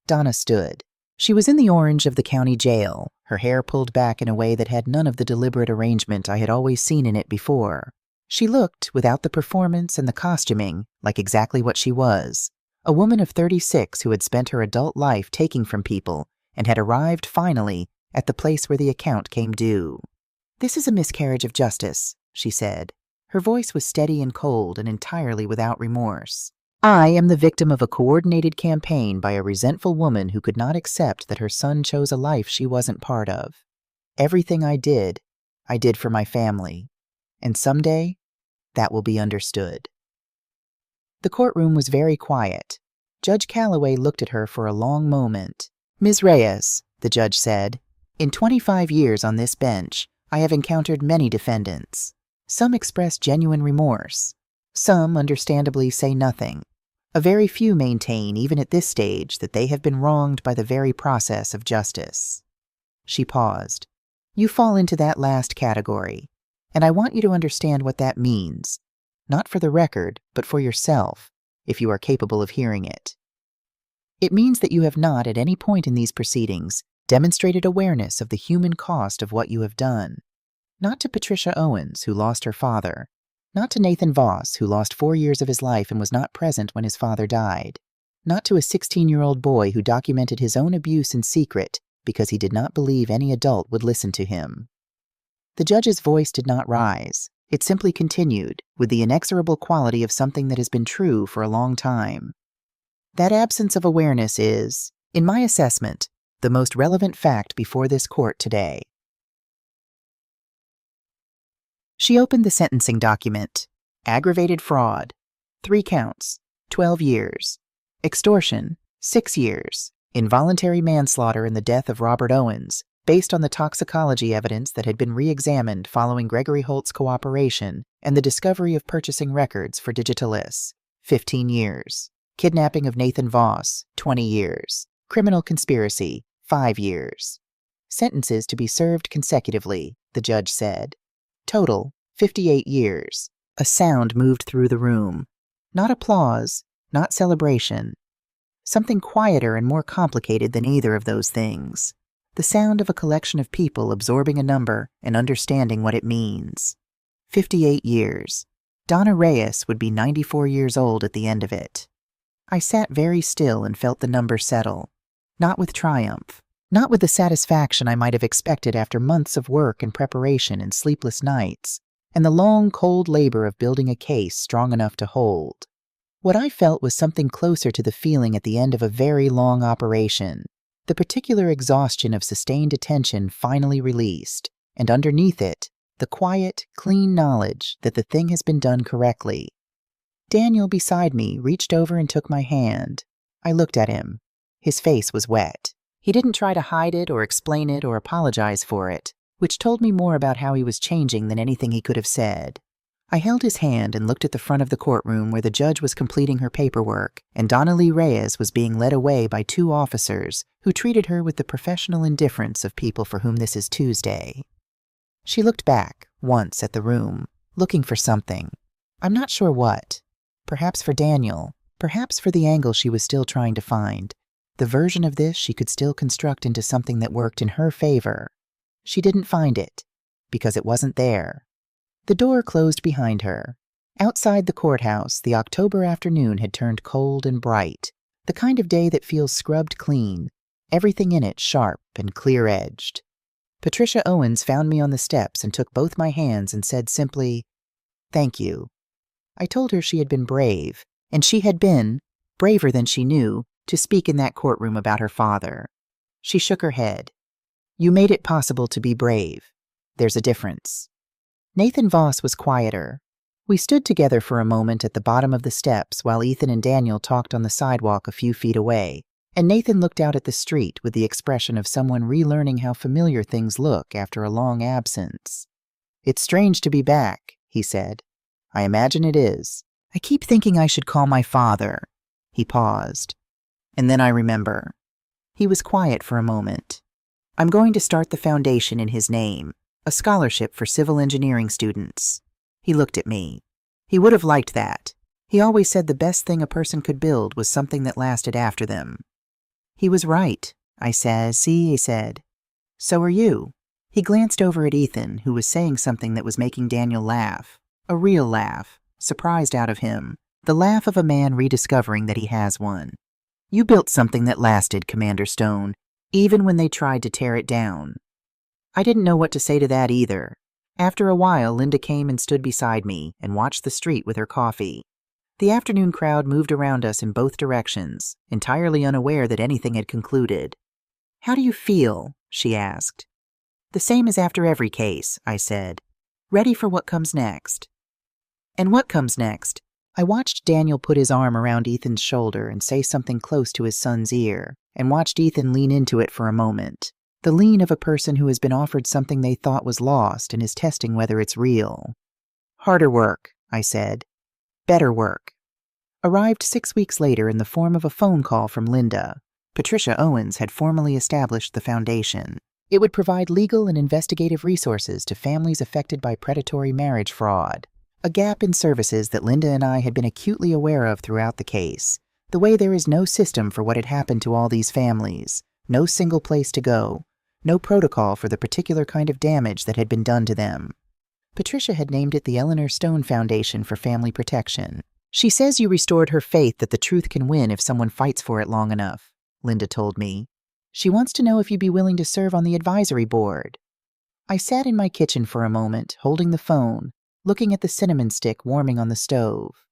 Donna stood. She was in the orange of the county jail, her hair pulled back in a way that had none of the deliberate arrangement I had always seen in it before. She looked, without the performance and the costuming, like exactly what she was, a woman of 36 who had spent her adult life taking from people and had arrived, finally, at the place where the account came due. "This is a miscarriage of justice," she said. Her voice was steady and cold and entirely without remorse. "I am the victim of a coordinated campaign by a resentful woman who could not accept that her son chose a life she wasn't part of. Everything I did for my family. And someday, that will be understood." The courtroom was very quiet. Judge Calloway looked at her for a long moment. "Ms. Reyes," the judge said, "in 25 years on this bench, I have encountered many defendants. Some express genuine remorse. Some, understandably, say nothing. A very few maintain, even at this stage, that they have been wronged by the very process of justice." She paused. "You fall into that last category, and I want you to understand what that means, not for the record, but for yourself, if you are capable of hearing it. It means that you have not, at any point in these proceedings, demonstrated awareness of the human cost of what you have done. Not to Patricia Owens, who lost her father. Not to Nathan Voss, who lost 4 years of his life and was not present when his father died. Not to a 16-year-old boy who documented his own abuse in secret because he did not believe any adult would listen to him." The judge's voice did not rise. It simply continued, with the inexorable quality of something that has been true for a long time. "That absence of awareness is, in my assessment, the most relevant fact before this court today." She opened the sentencing document. Aggravated fraud, 3 counts, 12 years. Extortion, 6 years. Involuntary manslaughter in the death of Robert Owens, based on the toxicology evidence that had been re-examined following Gregory Holt's cooperation and the discovery of purchasing records for Digitalis, 15 years. Kidnapping of Nathan Voss, 20 years. Criminal conspiracy, 5 years. Sentences to be served consecutively, the judge said. Total, 58 years. A sound moved through the room. Not applause, not celebration. Something quieter and more complicated than either of those things. The sound of a collection of people absorbing a number and understanding what it means. 58 years. Donna Reyes would be 94 years old at the end of it. I sat very still and felt the number settle. Not with triumph. Not with the satisfaction I might have expected after months of work and preparation and sleepless nights, and the long, cold labor of building a case strong enough to hold. What I felt was something closer to the feeling at the end of a very long operation, the particular exhaustion of sustained attention finally released, and underneath it, the quiet, clean knowledge that the thing has been done correctly. Daniel beside me reached over and took my hand. I looked at him. His face was wet. He didn't try to hide it or explain it or apologize for it, which told me more about how he was changing than anything he could have said. I held his hand and looked at the front of the courtroom where the judge was completing her paperwork, and Donna Lee Reyes was being led away by 2 officers who treated her with the professional indifference of people for whom this is Tuesday. She looked back, once, at the room, looking for something. I'm not sure what. Perhaps for Daniel. Perhaps for the angle she was still trying to find. The version of this she could still construct into something that worked in her favor. She didn't find it, because it wasn't there. The door closed behind her. Outside the courthouse, the October afternoon had turned cold and bright, the kind of day that feels scrubbed clean, everything in it sharp and clear-edged. Patricia Owens found me on the steps and took both my hands and said simply, "Thank you." I told her she had been brave, and she had been, braver than she knew, to speak in that courtroom about her father. She shook her head. "You made it possible to be brave. There's a difference." Nathan Voss was quieter. We stood together for a moment at the bottom of the steps while Ethan and Daniel talked on the sidewalk a few feet away, and Nathan looked out at the street with the expression of someone relearning how familiar things look after a long absence. "It's strange to be back," he said. "I imagine it is. I keep thinking I should call my father." He paused. "And then I remember." He was quiet for a moment. "I'm going to start the foundation in his name, a scholarship for civil engineering students." He looked at me. He would have liked that. He always said the best thing a person could build was something that lasted after them. "He was right," I said. "See," he said. "So are you." He glanced over at Ethan, who was saying something that was making Daniel laugh. A real laugh, surprised out of him, the laugh of a man rediscovering that he has one. "You built something that lasted, Commander Stone, even when they tried to tear it down." I didn't know what to say to that either. After a while, Linda came and stood beside me and watched the street with her coffee. The afternoon crowd moved around us in both directions, entirely unaware that anything had concluded. "How do you feel?" she asked. "The same as after every case," I said. "Ready for what comes next." "And what comes next?" I watched Daniel put his arm around Ethan's shoulder and say something close to his son's ear, and watched Ethan lean into it for a moment. The lean of a person who has been offered something they thought was lost and is testing whether it's real. "Harder work," I said. "Better work." Arrived 6 weeks later in the form of a phone call from Linda. Patricia Owens had formally established the foundation. It would provide legal and investigative resources to families affected by predatory marriage fraud, a gap in services that Linda and I had been acutely aware of throughout the case, the way there is no system for what had happened to all these families, no single place to go, no protocol for the particular kind of damage that had been done to them. Patricia had named it the Eleanor Stone Foundation for Family Protection. "She says you restored her faith that the truth can win if someone fights for it long enough," Linda told me. "She wants to know if you'd be willing to serve on the advisory board." I sat in my kitchen for a moment, holding the phone, looking at the cinnamon stick warming on the stove.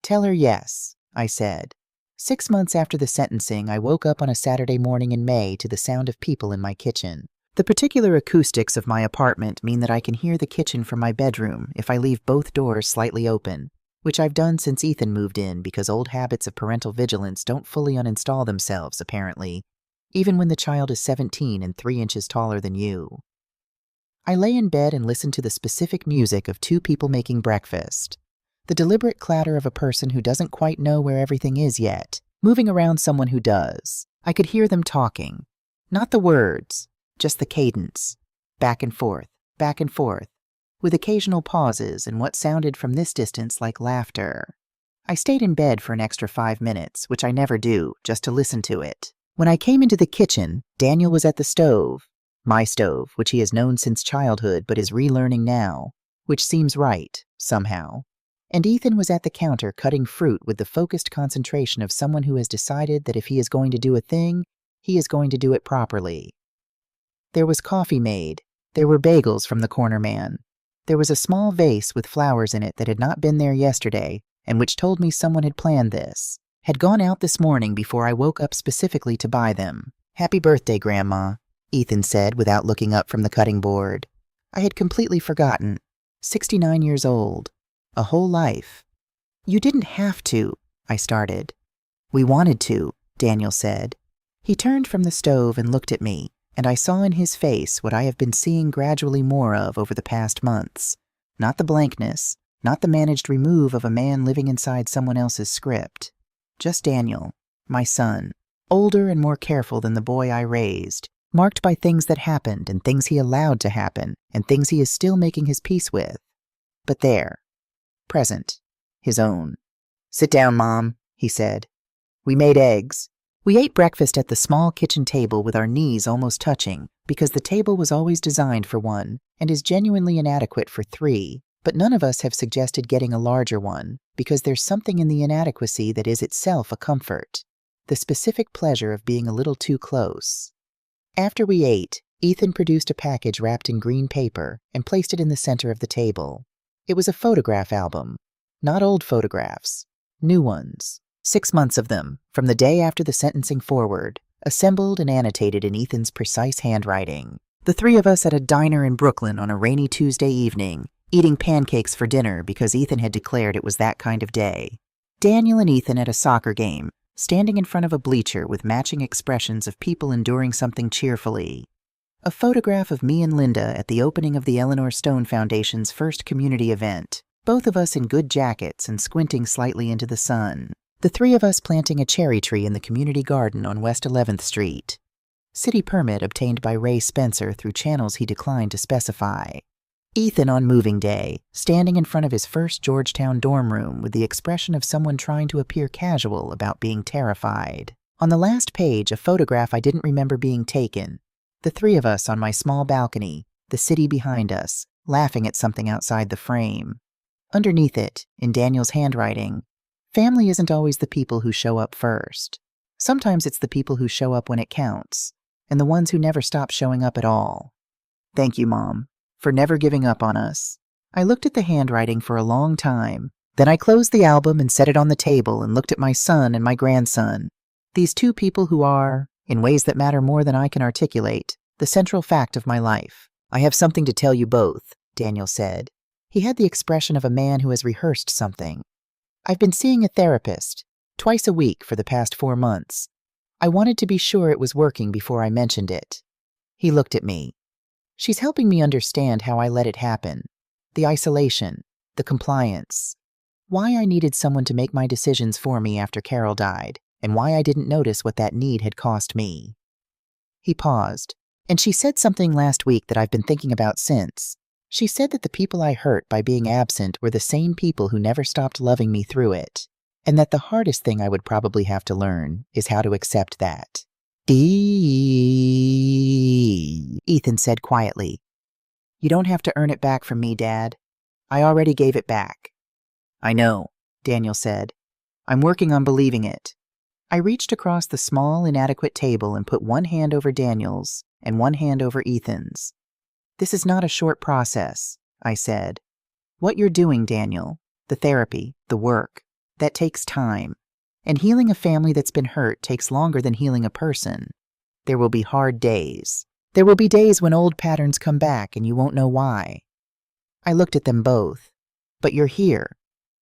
"Tell her yes," I said. 6 months after the sentencing, I woke up on a Saturday morning in May to the sound of people in my kitchen. The particular acoustics of my apartment mean that I can hear the kitchen from my bedroom if I leave both doors slightly open, which I've done since Ethan moved in because old habits of parental vigilance don't fully uninstall themselves, apparently, even when the child is 17 and 3 inches taller than you. I lay in bed and listened to the specific music of 2 people making breakfast. The deliberate clatter of a person who doesn't quite know where everything is yet, moving around someone who does. I could hear them talking. Not the words, just the cadence. Back and forth, with occasional pauses and what sounded from this distance like laughter. I stayed in bed for an extra 5 minutes, which I never do, just to listen to it. When I came into the kitchen, Daniel was at the stove. My stove, which he has known since childhood but is relearning now, which seems right, somehow. And Ethan was at the counter cutting fruit with the focused concentration of someone who has decided that if he is going to do a thing, he is going to do it properly. There was coffee made. There were bagels from the corner man. There was a small vase with flowers in it that had not been there yesterday, and which told me someone had planned this. Had gone out this morning before I woke up specifically to buy them. "Happy birthday, Grandma," Ethan said without looking up from the cutting board. I had completely forgotten. 69 years old. A whole life. "You didn't have to," I started. "We wanted to," Daniel said. He turned from the stove and looked at me, and I saw in his face what I have been seeing gradually more of over the past months. Not the blankness, not the managed remove of a man living inside someone else's script. Just Daniel, my son, older and more careful than the boy I raised, marked by things that happened and things he allowed to happen and things he is still making his peace with. But there, present, his own. "Sit down, Mom," he said. "We made eggs." We ate breakfast at the small kitchen table with our knees almost touching, because the table was always designed for one and is genuinely inadequate for 3, but none of us have suggested getting a larger one, because there's something in the inadequacy that is itself a comfort, the specific pleasure of being a little too close. After we ate, Ethan produced a package wrapped in green paper and placed it in the center of the table. It was a photograph album, not old photographs, new ones. 6 months of them, from the day after the sentencing forward, assembled and annotated in Ethan's precise handwriting. The 3 of us at a diner in Brooklyn on a rainy Tuesday evening, eating pancakes for dinner because Ethan had declared it was that kind of day. Daniel and Ethan at a soccer game, standing in front of a bleacher with matching expressions of people enduring something cheerfully. A photograph of me and Linda at the opening of the Eleanor Stone Foundation's first community event, both of us in good jackets and squinting slightly into the sun. The 3 of us planting a cherry tree in the community garden on West 11th Street. City permit obtained by Ray Spencer through channels he declined to specify. Ethan on moving day, standing in front of his first Georgetown dorm room with the expression of someone trying to appear casual about being terrified. On the last page, a photograph I didn't remember being taken. The 3 of us on my small balcony, the city behind us, laughing at something outside the frame. Underneath it, in Daniel's handwriting, "Family isn't always the people who show up first. Sometimes it's the people who show up when it counts, and the ones who never stop showing up at all. Thank you, Mom, for never giving up on us." I looked at the handwriting for a long time. Then I closed the album and set it on the table and looked at my son and my grandson. These 2 people who are, in ways that matter more than I can articulate, the central fact of my life. "I have something to tell you both," Daniel said. He had the expression of a man who has rehearsed something. "I've been seeing a therapist, twice a week for the past 4 months. I wanted to be sure it was working before I mentioned it." He looked at me. "She's helping me understand how I let it happen. The isolation, the compliance. Why I needed someone to make my decisions for me after Carol died, and why I didn't notice what that need had cost me." He paused, and she said something last week that I've been thinking about since. She said that the people I hurt by being absent were the same people who never stopped loving me through it, and that the hardest thing I would probably have to learn is how to accept that. Ethan said quietly. "You don't have to earn it back from me, Dad. I already gave it back." "I know," Daniel said. "I'm working on believing it." I reached across the small, inadequate table and put one hand over Daniel's and one hand over Ethan's. "This is not a short process," I said. "What you're doing, Daniel, the therapy, the work, that takes time. And healing a family that's been hurt takes longer than healing a person. There will be hard days. There will be days when old patterns come back and you won't know why." I looked at them both. "But you're here,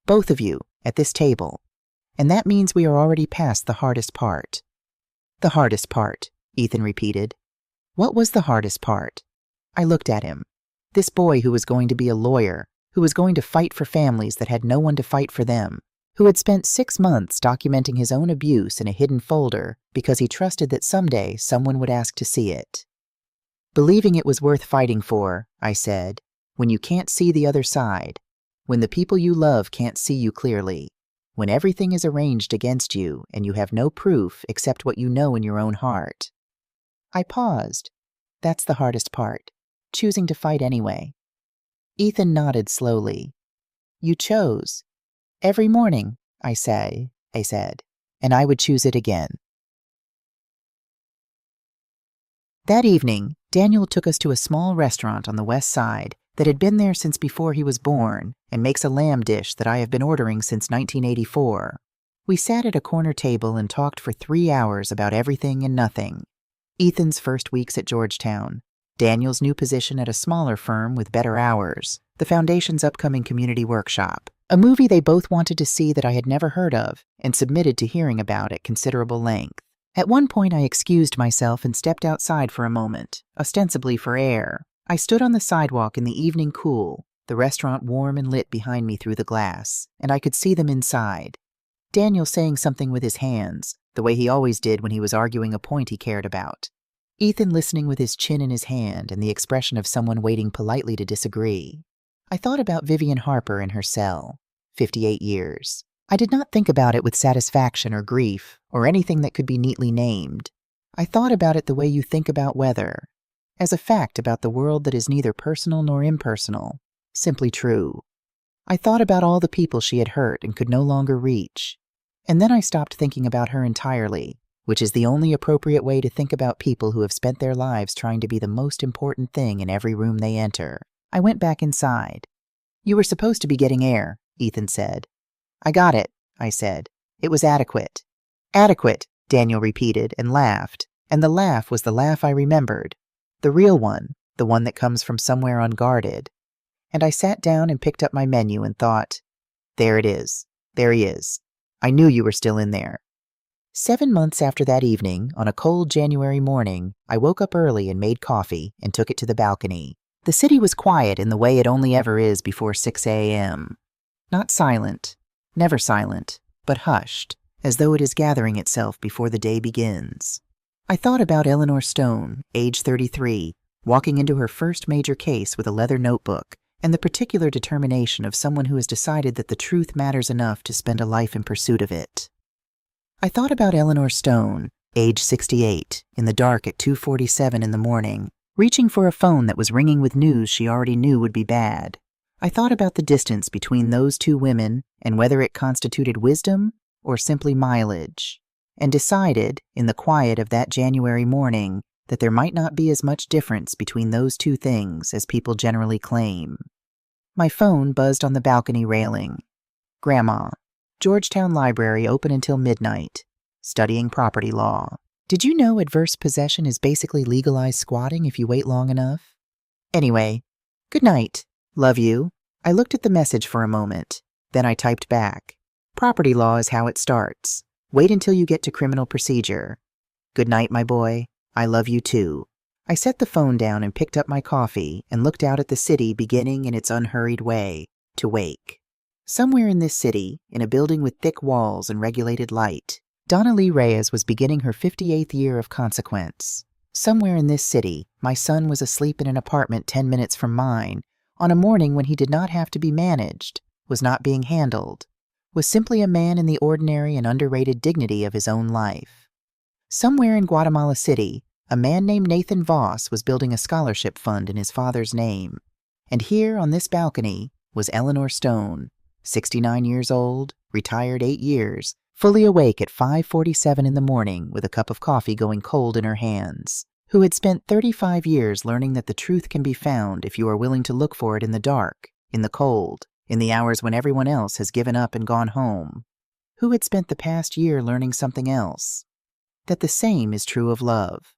both of you, at this table. And that means we are already past the hardest part." "The hardest part," Ethan repeated. "What was the hardest part?" I looked at him. This boy who was going to be a lawyer, who was going to fight for families that had no one to fight for them, who had spent 6 months documenting his own abuse in a hidden folder because he trusted that someday someone would ask to see it. Believing it was worth fighting for, I said, when you can't see the other side, when the people you love can't see you clearly, when everything is arranged against you and you have no proof except what you know in your own heart. I paused. That's the hardest part, choosing to fight anyway. Ethan nodded slowly. You chose. Every morning, I said, and I would choose it again. That evening, Daniel took us to a small restaurant on the west side that had been there since before he was born and makes a lamb dish that I have been ordering since 1984. We sat at a corner table and talked for 3 hours about everything and nothing. Ethan's first weeks at Georgetown, Daniel's new position at a smaller firm with better hours, the Foundation's upcoming community workshop, a movie they both wanted to see that I had never heard of and submitted to hearing about at considerable length. At one point, I excused myself and stepped outside for a moment, ostensibly for air. I stood on the sidewalk in the evening cool, the restaurant warm and lit behind me through the glass, and I could see them inside. Daniel saying something with his hands, the way he always did when he was arguing a point he cared about. Ethan listening with his chin in his hand and the expression of someone waiting politely to disagree. I thought about Vivian Harper in her cell, 58 years. I did not think about it with satisfaction or grief or anything that could be neatly named. I thought about it the way you think about weather, as a fact about the world that is neither personal nor impersonal, simply true. I thought about all the people she had hurt and could no longer reach. And then I stopped thinking about her entirely, which is the only appropriate way to think about people who have spent their lives trying to be the most important thing in every room they enter. I went back inside. You were supposed to be getting air, Ethan said. I got it, I said. It was adequate. Adequate, Daniel repeated and laughed, and the laugh was the laugh I remembered, the real one, the one that comes from somewhere unguarded. And I sat down and picked up my menu and thought, there it is. There he is. I knew you were still in there. 7 months after that evening, on a cold January morning, I woke up early and made coffee and took it to the balcony. The city was quiet in the way it only ever is before 6 a.m. Not silent, never silent, but hushed, as though it is gathering itself before the day begins. I thought about Eleanor Stone, age 33, walking into her first major case with a leather notebook, and the particular determination of someone who has decided that the truth matters enough to spend a life in pursuit of it. I thought about Eleanor Stone, age 68, in the dark at 2:47 in the morning, reaching for a phone that was ringing with news she already knew would be bad. I thought about the distance between those two women and whether it constituted wisdom or simply mileage, and decided, in the quiet of that January morning, that there might not be as much difference between those two things as people generally claim. My phone buzzed on the balcony railing. Grandma, Georgetown Library open until midnight. Studying property law. Did you know adverse possession is basically legalized squatting if you wait long enough? Anyway, good night. Love you. I looked at the message for a moment. Then I typed back. Property law is how it starts. Wait until you get to criminal procedure. Good night, my boy. I love you too. I set the phone down and picked up my coffee and looked out at the city beginning in its unhurried way to wake. Somewhere in this city, in a building with thick walls and regulated light, Donna Lee Reyes was beginning her 58th year of consequence. Somewhere in this city, my son was asleep in an apartment 10 minutes from mine, on a morning when he did not have to be managed, was not being handled, was simply a man in the ordinary and underrated dignity of his own life. Somewhere in Guatemala City, a man named Nathan Voss was building a scholarship fund in his father's name. And here, on this balcony, was Eleanor Stone, 69 years old, retired 8 years, fully awake at 5:47 in the morning with a cup of coffee going cold in her hands, who had spent 35 years learning that the truth can be found if you are willing to look for it in the dark, in the cold, in the hours when everyone else has given up and gone home, who had spent the past year learning something else, that the same is true of love.